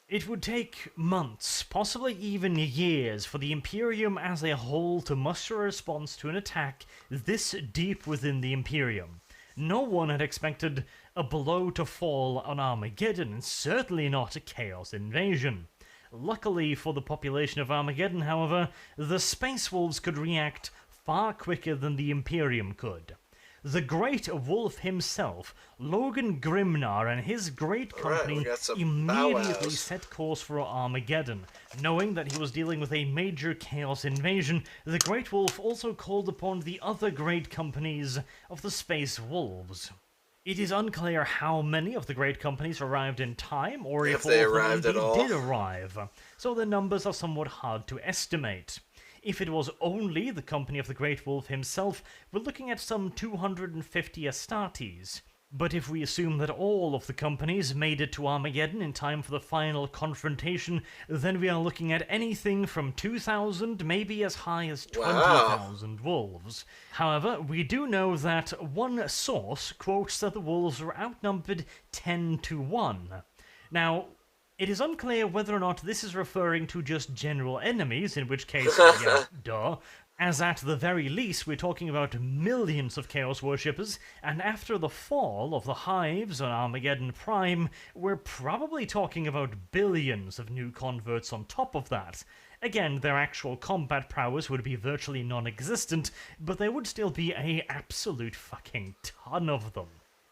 It would take months, possibly even years, for the Imperium as a whole to muster a response to an attack this deep within the Imperium. No one had expected a blow to fall on Armageddon, and certainly not a Chaos invasion. Luckily for the population of Armageddon, however, the Space Wolves could react far quicker than the Imperium could. The Great Wolf himself, Logan Grimnar, and his great company immediately set course for Armageddon. Knowing that he was dealing with a major Chaos invasion, the Great Wolf also called upon the other great companies of the Space Wolves. It is unclear how many of the great companies arrived in time, or if all of them indeed did arrive, so the numbers are somewhat hard to estimate. If it was only the company of the Great Wolf himself, we're looking at some 250 Astartes. But if we assume that all of the companies made it to Armageddon in time for the final confrontation, then we are looking at anything from 2,000, maybe as high as 20,000 wolves. However, we do know that one source quotes that the wolves were outnumbered 10 to 1. Now, it is unclear whether or not this is referring to just general enemies, in which case, yeah, duh. As at the very least, we're talking about millions of Chaos worshippers, and after the fall of the hives on Armageddon Prime, we're probably talking about billions of new converts on top of that. Again, their actual combat prowess would be virtually non-existent, but there would still be an absolute fucking ton of them.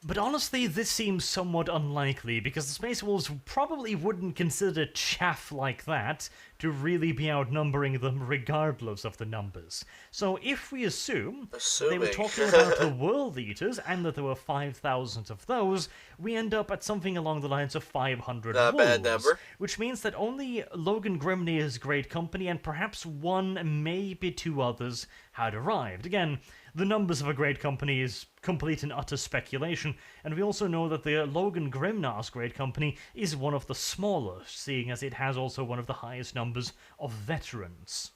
But honestly, this seems somewhat unlikely, because the Space Wolves probably wouldn't consider chaff like that to really be outnumbering them regardless of the numbers. So if we assume they were talking about the World Eaters, and that there were 5,000 of those, we end up at something along the lines of 500 wolves. Bad number. Which means that only Logan Grimnir's great company, and perhaps one, maybe two others, had arrived. Again, the numbers of a great company is complete and utter speculation, and we also know that the Logan Grimnar's great company is one of the smaller, seeing as it has also one of the highest numbers of veterans.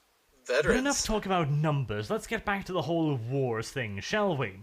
But enough talk about numbers, let's get back to the whole wars thing, shall we?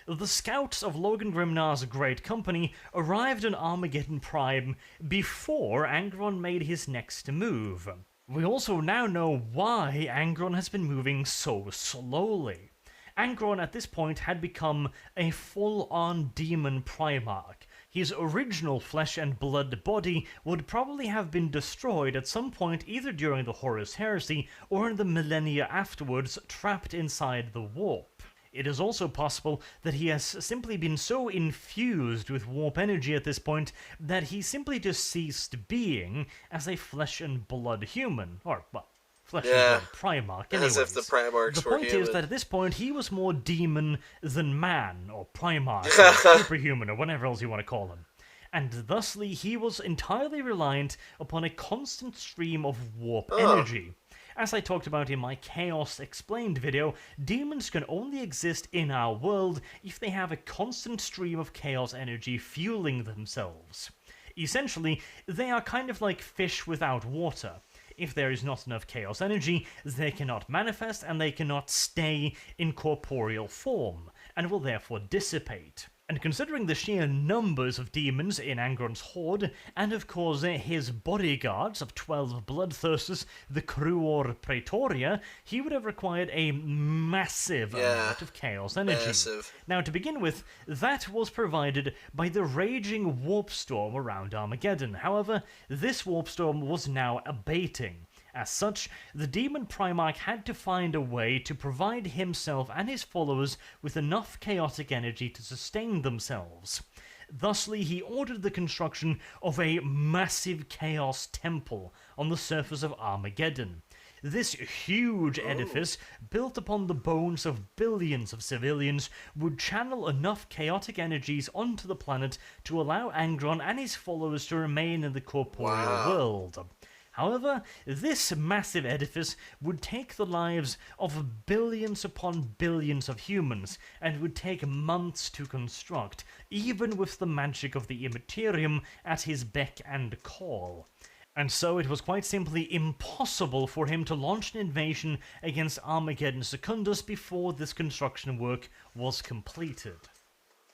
The scouts of Logan Grimnar's great company arrived on Armageddon Prime before Angron made his next move. We also now know why Angron has been moving so slowly. Angron at this point had become a full-on demon Primarch. His original flesh and blood body would probably have been destroyed at some point either during the Horus Heresy or in the millennia afterwards, trapped inside the warp. It is also possible that he has simply been so infused with warp energy at this point that he simply just ceased being as a flesh and blood human, or, well, flesh and blood Primarch anyways. As if the Primarchs were point human. is that at this point he was more demon than man, or Primarch, or superhuman, or whatever else you want to call him. And thusly he was entirely reliant upon a constant stream of warp energy. As I talked about in my Chaos Explained video, demons can only exist in our world if they have a constant stream of chaos energy fueling themselves. Essentially, they are kind of like fish without water. If there is not enough chaos energy, they cannot manifest and they cannot stay in corporeal form, and will therefore dissipate. And considering the sheer numbers of demons in Angron's horde, and of course his bodyguards of 12 bloodthirsters, the Cruor Praetoria, he would have required a massive amount of chaos energy. Now, to begin with, that was provided by the raging warp storm around Armageddon. However, this warp storm was now abating. As such, the Demon Primarch had to find a way to provide himself and his followers with enough chaotic energy to sustain themselves. Thusly, he ordered the construction of a massive chaos temple on the surface of Armageddon. This huge edifice, built upon the bones of billions of civilians, would channel enough chaotic energies onto the planet to allow Angron and his followers to remain in the corporeal world. However, this massive edifice would take the lives of billions upon billions of humans, and would take months to construct, even with the magic of the Immaterium at his beck and call. And so it was quite simply impossible for him to launch an invasion against Armageddon Secundus before this construction work was completed.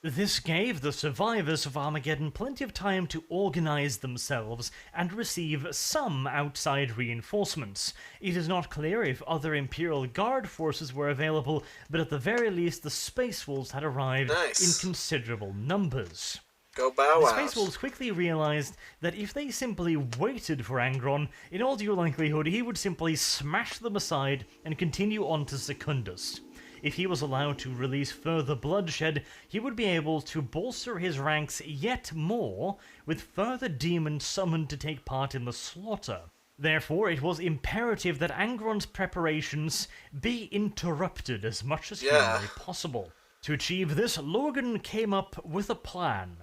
This gave the survivors of Armageddon plenty of time to organize themselves and receive some outside reinforcements. It is not clear if other Imperial Guard forces were available, but at the very least the Space Wolves had arrived in considerable numbers. Go Bow Wow. The Space Wolves quickly realized that if they simply waited for Angron, in all due likelihood he would simply smash them aside and continue on to Secundus. If he was allowed to release further bloodshed, he would be able to bolster his ranks yet more with further demons summoned to take part in the slaughter. Therefore, it was imperative that Angron's preparations be interrupted as much as humanly possible. To achieve this, Logan came up with a plan.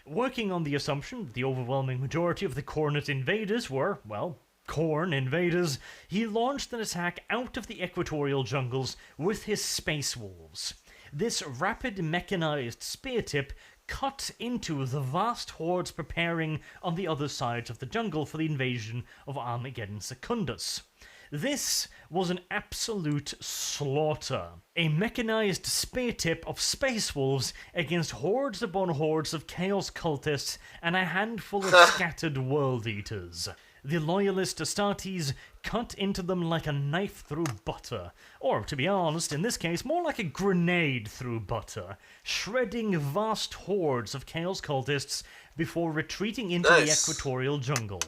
Working on the assumption that the overwhelming majority of the Cornet invaders were, well, Khorne invaders, he launched an attack out of the equatorial jungles with his Space Wolves. This rapid mechanized spear tip cut into the vast hordes preparing on the other sides of the jungle for the invasion of Armageddon Secundus. This was an absolute slaughter. A mechanized spear tip of Space Wolves against hordes upon hordes of Chaos cultists and a handful of scattered World Eaters. The loyalist Astartes cut into them like a knife through butter, or, to be honest, in this case, more like a grenade through butter, shredding vast hordes of Chaos cultists before retreating into the equatorial jungle.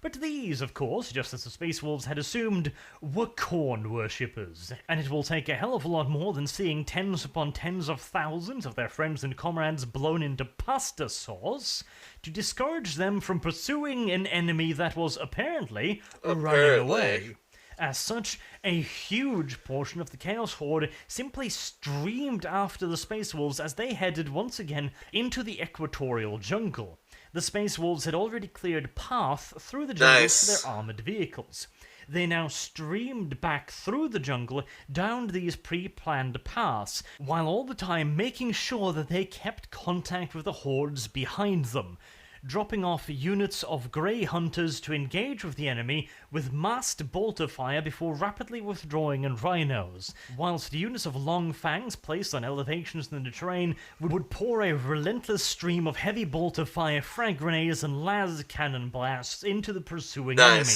But these, of course, just as the Space Wolves had assumed, were Khorne worshippers, and it will take a hell of a lot more than seeing tens upon tens of thousands of their friends and comrades blown into pasta sauce to discourage them from pursuing an enemy that was apparently running away. As such, a huge portion of the Chaos Horde simply streamed after the Space Wolves as they headed once again into the equatorial jungle. The Space Wolves had already cleared path through the jungle for their armored vehicles. They now streamed back through the jungle down these pre-planned paths, while all the time making sure that they kept contact with the hordes behind them, dropping off units of Grey Hunters to engage with the enemy with massed bolter fire before rapidly withdrawing in rhinos, whilst units of Long Fangs placed on elevations in the terrain would pour a relentless stream of heavy bolter fire, frag grenades and las cannon blasts into the pursuing enemy,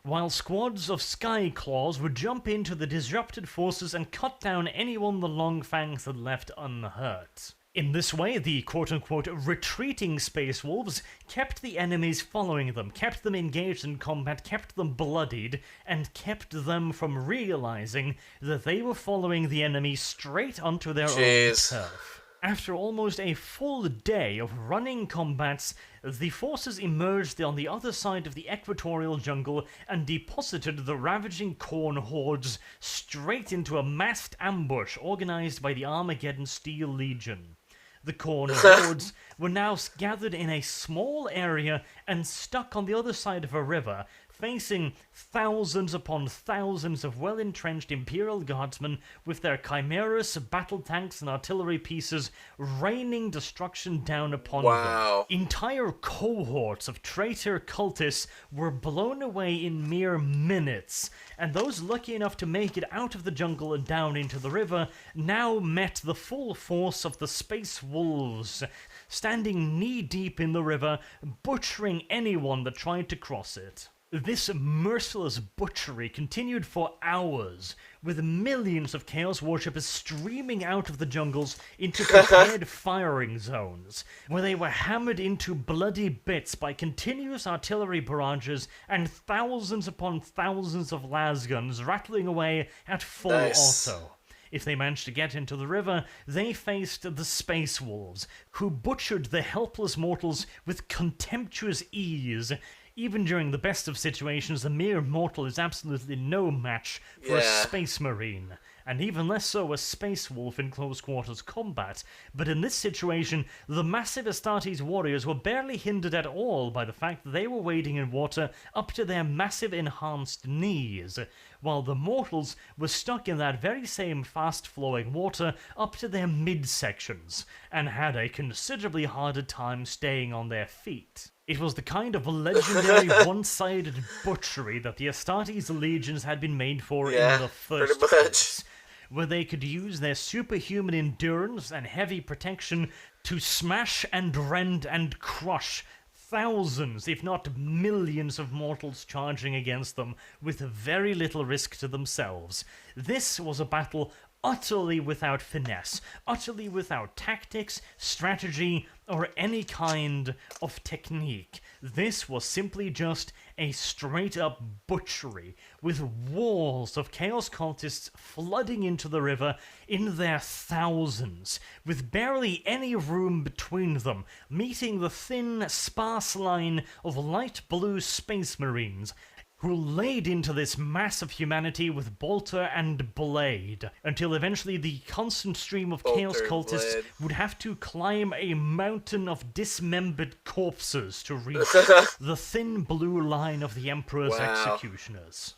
while squads of Sky Claws would jump into the disrupted forces and cut down anyone the Long Fangs had left unhurt. In this way, the quote-unquote retreating space wolves kept the enemies following them, kept them engaged in combat, kept them bloodied, and kept them from realizing that they were following the enemy straight onto their own turf. After almost a full day of running combats, the forces emerged on the other side of the equatorial jungle and deposited the ravaging Khorne hordes straight into a massed ambush organized by the Armageddon Steel Legion. The Khorne hordes were now gathered in a small area and stuck on the other side of a river, facing thousands upon thousands of well-entrenched Imperial Guardsmen with their chimeras, battle tanks, and artillery pieces raining destruction down upon them. Entire cohorts of traitor cultists were blown away in mere minutes, and those lucky enough to make it out of the jungle and down into the river now met the full force of the Space Wolves, standing knee-deep in the river, butchering anyone that tried to cross it. This merciless butchery continued for hours, with millions of Chaos worshippers streaming out of the jungles into prepared firing zones, where they were hammered into bloody bits by continuous artillery barrages and thousands upon thousands of lasguns rattling away at full auto. If they managed to get into the river, they faced the Space Wolves, who butchered the helpless mortals with contemptuous ease. Even during the best of situations, a mere mortal is absolutely no match for a Space Marine, and even less so a Space Wolf in close quarters combat. But in this situation, the massive Astartes warriors were barely hindered at all by the fact that they were wading in water up to their massive enhanced knees, while the mortals were stuck in that very same fast-flowing water up to their midsections, and had a considerably harder time staying on their feet. It was the kind of legendary one-sided butchery that the Astartes legions had been made for in the first place, where they could use their superhuman endurance and heavy protection to smash and rend and crush thousands, if not millions of mortals charging against them with very little risk to themselves. This was a battle utterly without finesse, utterly without tactics, strategy, or any kind of technique. This was simply just a straight-up butchery, with walls of Chaos cultists flooding into the river in their thousands, with barely any room between them, meeting the thin, sparse line of light blue Space Marines, who laid into this mass of humanity with bolter and blade, until eventually the constant stream of Chaos cultists would have to climb a mountain of dismembered corpses to reach the thin blue line of the Emperor's executioners.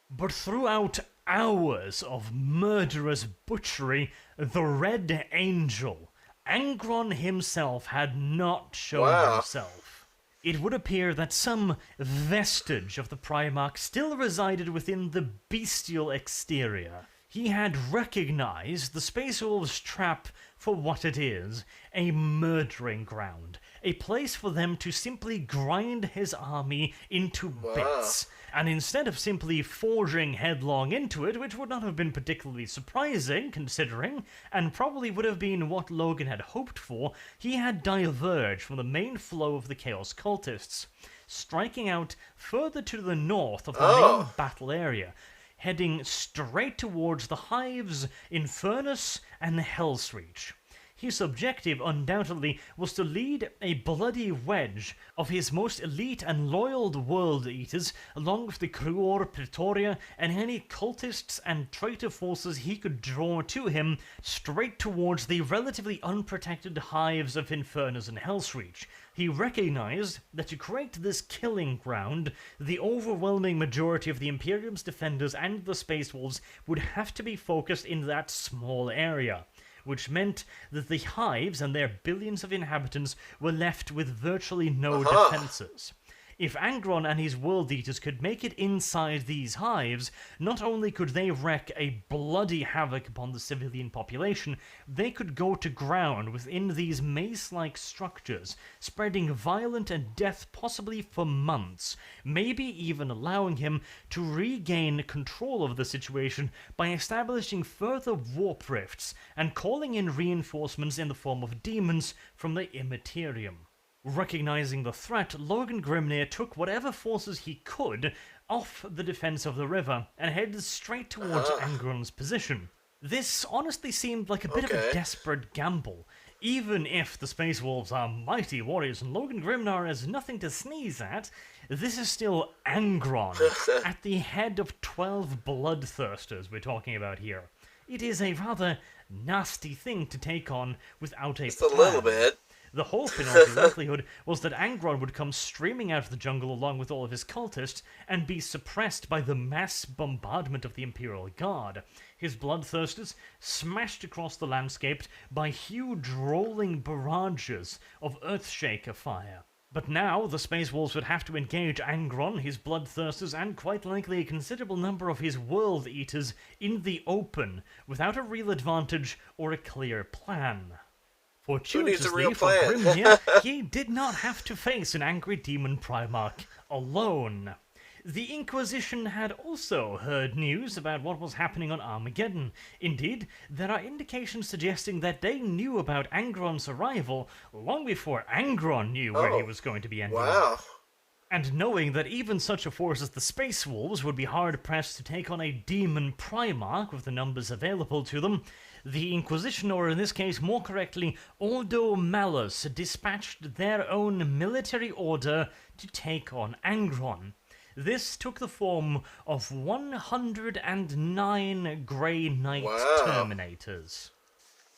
But throughout hours of murderous butchery, the Red Angel, Angron himself, had not shown himself. It would appear that some vestige of the Primarch still resided within the bestial exterior. He had recognized the Space Wolves' trap for what it is, a murdering ground, a place for them to simply grind his army into bits. And instead of simply forging headlong into it, which would not have been particularly surprising, considering, and probably would have been what Logan had hoped for, he had diverged from the main flow of the Chaos cultists, striking out further to the north of the main battle area, heading straight towards the Hives, Infernus, and Hellsreach. His objective, undoubtedly, was to lead a bloody wedge of his most elite and loyal World Eaters, along with the Cruor Praetoria and any cultists and traitor forces he could draw to him, straight towards the relatively unprotected Hives of Infernus and Hellsreach. He recognized that to create this killing ground, the overwhelming majority of the Imperium's defenders and the Space Wolves would have to be focused in that small area, which meant that the Hives and their billions of inhabitants were left with virtually no defenses. If Angron and his World Eaters could make it inside these hives, not only could they wreak a bloody havoc upon the civilian population, they could go to ground within these maze-like structures, spreading violence and death possibly for months, maybe even allowing him to regain control of the situation by establishing further warp rifts and calling in reinforcements in the form of demons from the Immaterium. Recognizing the threat, Logan Grimnir took whatever forces he could off the defense of the river and headed straight towards Angron's position. This honestly seemed like a bit of a desperate gamble. Even if the Space Wolves are mighty warriors and Logan Grimnar is nothing to sneeze at, this is still Angron, at the head of 12 bloodthirsters we're talking about here. It is a rather nasty thing to take on without a plan. Just a little bit. The hope, in all likelihood, was that Angron would come streaming out of the jungle along with all of his cultists and be suppressed by the mass bombardment of the Imperial Guard. His bloodthirsters smashed across the landscape by huge rolling barrages of Earthshaker fire. But now, the Space Wolves would have to engage Angron, his bloodthirsters, and quite likely a considerable number of his World Eaters in the open, without a real advantage or a clear plan. Fortuitously for Grimnir, he did not have to face an angry demon Primarch alone. The Inquisition had also heard news about what was happening on Armageddon. Indeed, there are indications suggesting that they knew about Angron's arrival long before Angron knew where he was going to be ending up. And knowing that even such a force as the Space Wolves would be hard-pressed to take on a demon Primarch with the numbers available to them, the Inquisition, or in this case more correctly, Ordo Malus, dispatched their own military order to take on Angron. This took the form of 109 Grey Knight Terminators.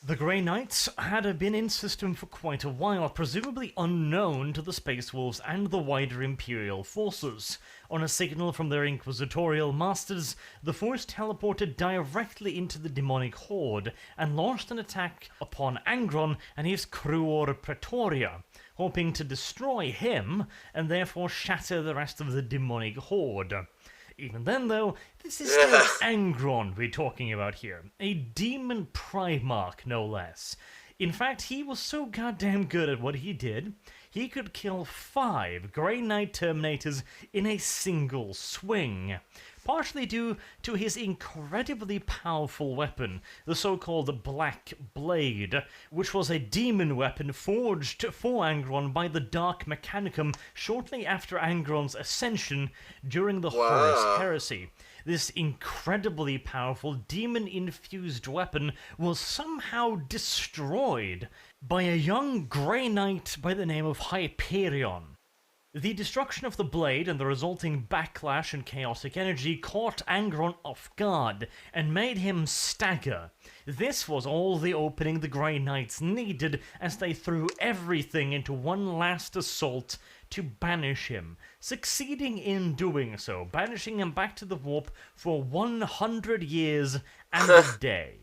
The Grey Knights had been in system for quite a while, presumably unknown to the Space Wolves and the wider Imperial forces. On a signal from their inquisitorial masters, the force teleported directly into the demonic horde and launched an attack upon Angron and his Cruor Praetoria, hoping to destroy him and therefore shatter the rest of the demonic horde. Even then, though, this is still Angron we're talking about here. A demon Primarch, no less. In fact, he was so goddamn good at what he did, he could kill 5 Grey Knight Terminators in a single swing. Partially due to his incredibly powerful weapon, the so-called Black Blade, which was a demon weapon forged for Angron by the Dark Mechanicum shortly after Angron's ascension during the Horus Heresy. This incredibly powerful demon-infused weapon was somehow destroyed by a young Grey Knight by the name of Hyperion. The destruction of the blade and the resulting backlash and chaotic energy caught Angron off guard and made him stagger. This was all the opening the Grey Knights needed as they threw everything into one last assault to banish him, succeeding in doing so, banishing him back to the warp for 100 years and a day.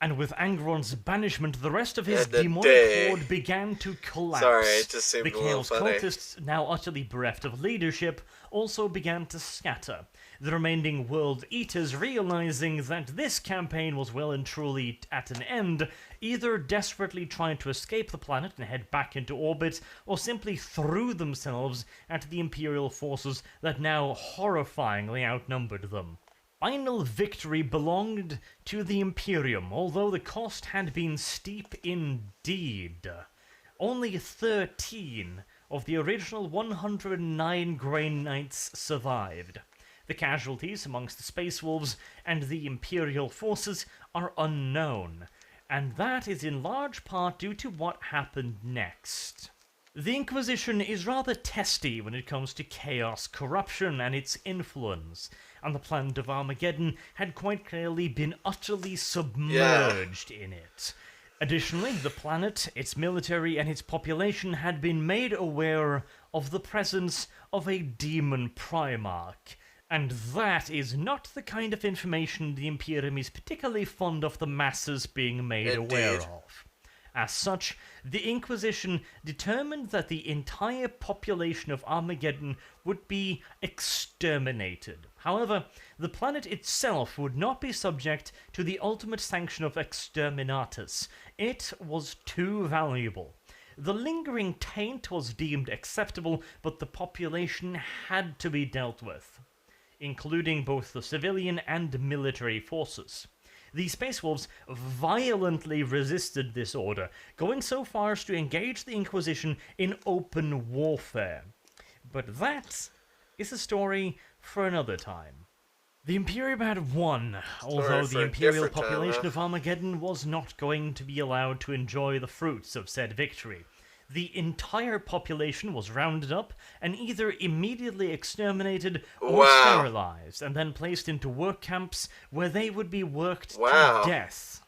And with Angron's banishment, the rest of his demonic horde began to collapse. Sorry, it just seemed the a little Chaos funny. cultists, now utterly bereft of leadership, also began to scatter. The remaining World Eaters, realizing that this campaign was well and truly at an end, either desperately tried to escape the planet and head back into orbit, or simply threw themselves at the Imperial forces that now horrifyingly outnumbered them. Final victory belonged to the Imperium, although the cost had been steep indeed. Only 13 of the original 109 Grey Knights survived. The casualties amongst the Space Wolves and the Imperial forces are unknown, and that is in large part due to what happened next. The Inquisition is rather testy when it comes to chaos, corruption, and its influence, and the planet of Armageddon had quite clearly been utterly submerged in it. Additionally, the planet, its military, and its population had been made aware of the presence of a demon Primarch, and that is not the kind of information the Imperium is particularly fond of the masses being made aware of. As such, the Inquisition determined that the entire population of Armageddon would be exterminated. However, the planet itself would not be subject to the ultimate sanction of exterminatus. It was too valuable. The lingering taint was deemed acceptable, but the population had to be dealt with, including both the civilian and military forces. The Space Wolves violently resisted this order, going so far as to engage the Inquisition in open warfare. But that is a story for another time. The Imperium had won, although the Imperial population of Armageddon was not going to be allowed to enjoy the fruits of said victory. The entire population was rounded up and either immediately exterminated or sterilized, and then placed into work camps where they would be worked to death.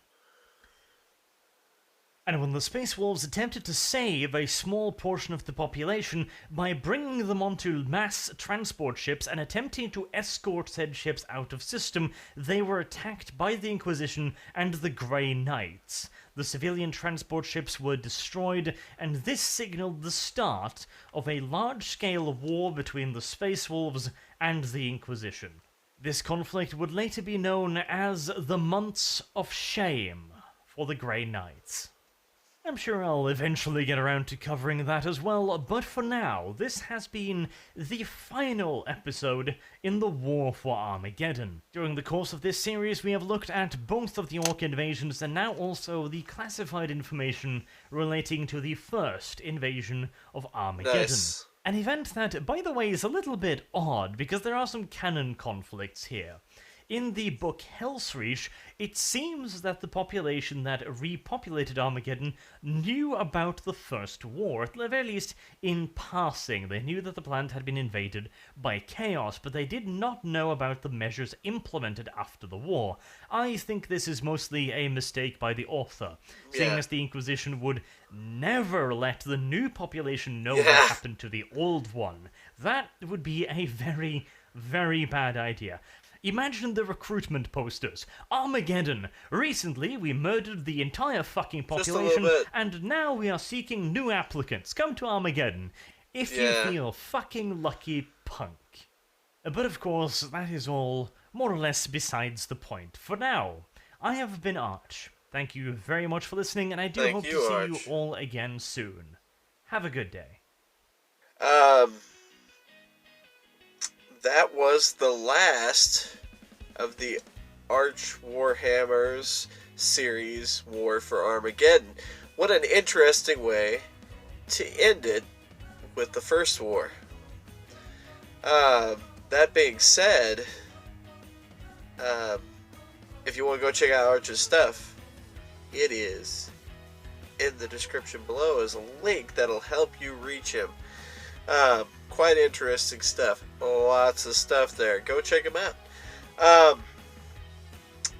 And when the Space Wolves attempted to save a small portion of the population by bringing them onto mass transport ships and attempting to escort said ships out of system, they were attacked by the Inquisition and the Grey Knights. The civilian transport ships were destroyed, and this signaled the start of a large-scale war between the Space Wolves and the Inquisition. This conflict would later be known as the Months of Shame for the Grey Knights. I'm sure I'll eventually get around to covering that as well, but for now, this has been the final episode in the War for Armageddon. During the course of this series, we have looked at both of the Orc invasions and now also the classified information relating to the first invasion of Armageddon. Nice. An event that, by the way, is a little bit odd because there are some canon conflicts here. In the book Hellsreach, it seems that the population that repopulated Armageddon knew about the First War, at the very least in passing. They knew that the planet had been invaded by chaos, but they did not know about the measures implemented after the war. I think this is mostly a mistake by the author, seeing as the Inquisition would never let the new population know what happened to the old one. That would be a very, very bad idea. Imagine the recruitment posters. Armageddon. Recently, we murdered the entire fucking population, and now we are seeking new applicants. Come to Armageddon. If you feel fucking lucky, punk. But of course, that is all more or less besides the point. For now, I have been Arch. Thank you very much for listening, and I do hope to see you all again soon. Have a good day. That was the last of the Arch Warhammers series, War for Armageddon. What an interesting way to end it with the first war. That being said, if you want to go check out Arch's stuff, it is in the description below as a link that'll help you reach him. Quite interesting stuff. Lots of stuff there. Go check them out.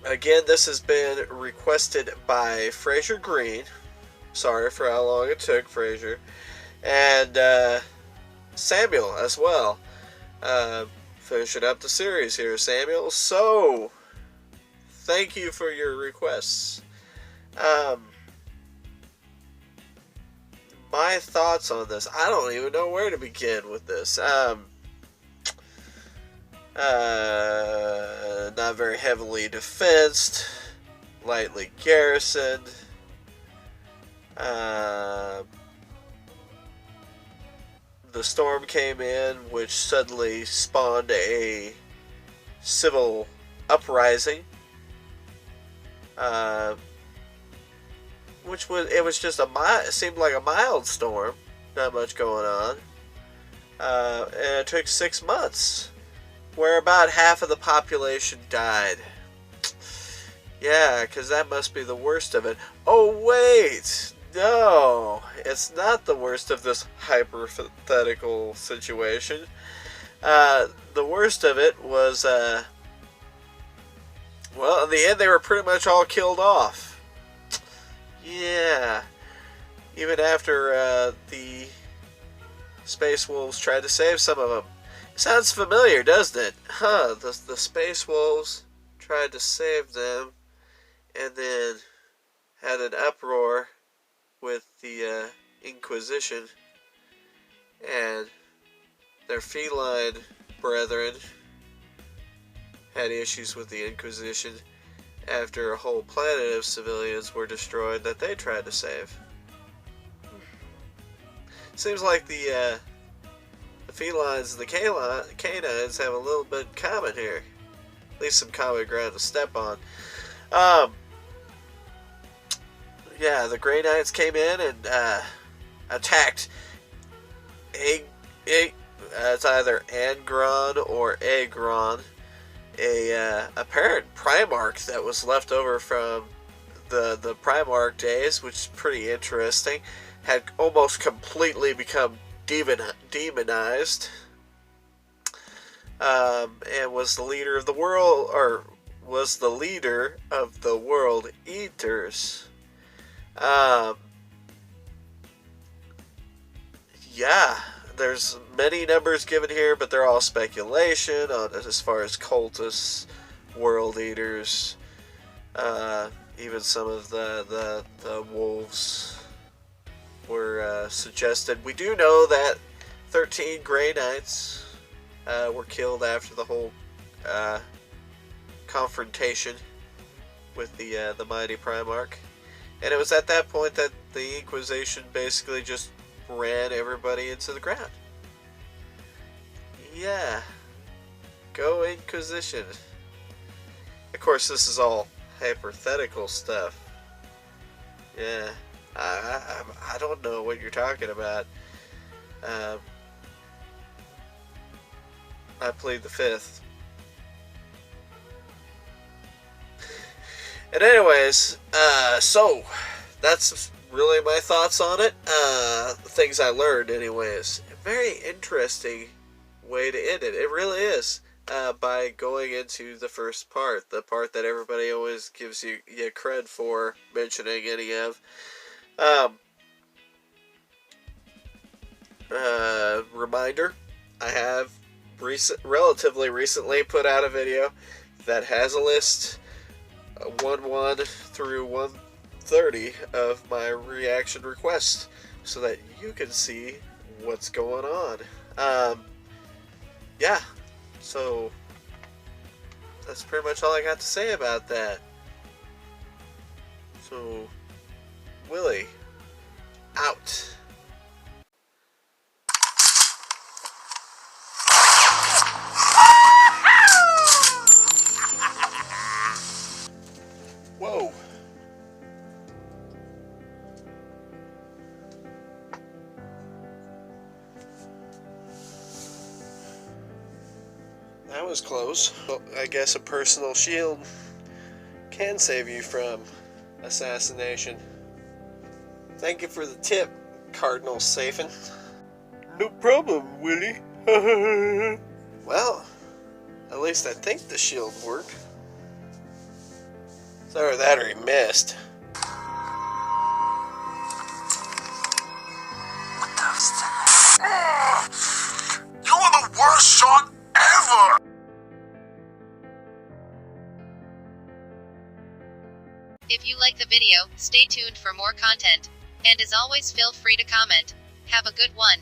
Again, this has been requested by Fraser Green. Sorry for how long it took, Fraser. And Samuel as well. Finishing up the series here, Samuel. So, thank you for your requests. My thoughts on this. I don't even know where to begin with this. Not very heavily defensed. Lightly garrisoned. The storm came in, which suddenly spawned a civil uprising. It was just it seemed like a mild storm, not much going on, and it took 6 months, where about half of the population died. Yeah, because that must be the worst of it. Oh wait, no, it's not the worst of this hypothetical situation. The worst of it was, well, in the end they were pretty much all killed off. Yeah, even after the Space Wolves tried to save some of them. It sounds familiar, doesn't it? Huh, the Space Wolves tried to save them and then had an uproar with the Inquisition, and their feline brethren had issues with the Inquisition after a whole planet of civilians were destroyed that they tried to save. Seems like the felines and the canines have a little bit in common here. At least some common ground to step on. Yeah, the Grey Knights came in and attacked it's either Angron or Agron, a apparent Primarch that was left over from the Primarch days, which is pretty interesting. Had almost completely become demonized, and was the leader of the world, or was the leader of the World Eaters. Yeah, there's many numbers given here, but they're all speculation on as far as cultists, World Eaters, even some of the wolves were suggested. We do know that 13 Grey Knights were killed after the whole confrontation with the mighty Primarch, and it was at that point that the Inquisition basically just ran everybody into the ground. Yeah, go Inquisition. Of course, this is all hypothetical stuff. Yeah, I don't know what you're talking about. I plead the fifth. And anyways, so that's really my thoughts on it. Things I learned anyways. A very interesting way to end it. It really is. By going into the first part. The part that everybody always gives you cred for mentioning any of. Reminder, I have relatively recently put out a video that has a list 1-1 through 130 of my reaction requests so that you can see what's going on. Yeah, so that's pretty much all I got to say about that. So, Willie, out. Whoa. That was close. Well, I guess a personal shield can save you from assassination. Thank you for the tip, Cardinal Safin. No problem, Willie. Well, at least I think the shield worked. Sorry that or he missed. You are the worst shot ever! If you like the video, stay tuned for more content. And as always, feel free to comment. Have a good one.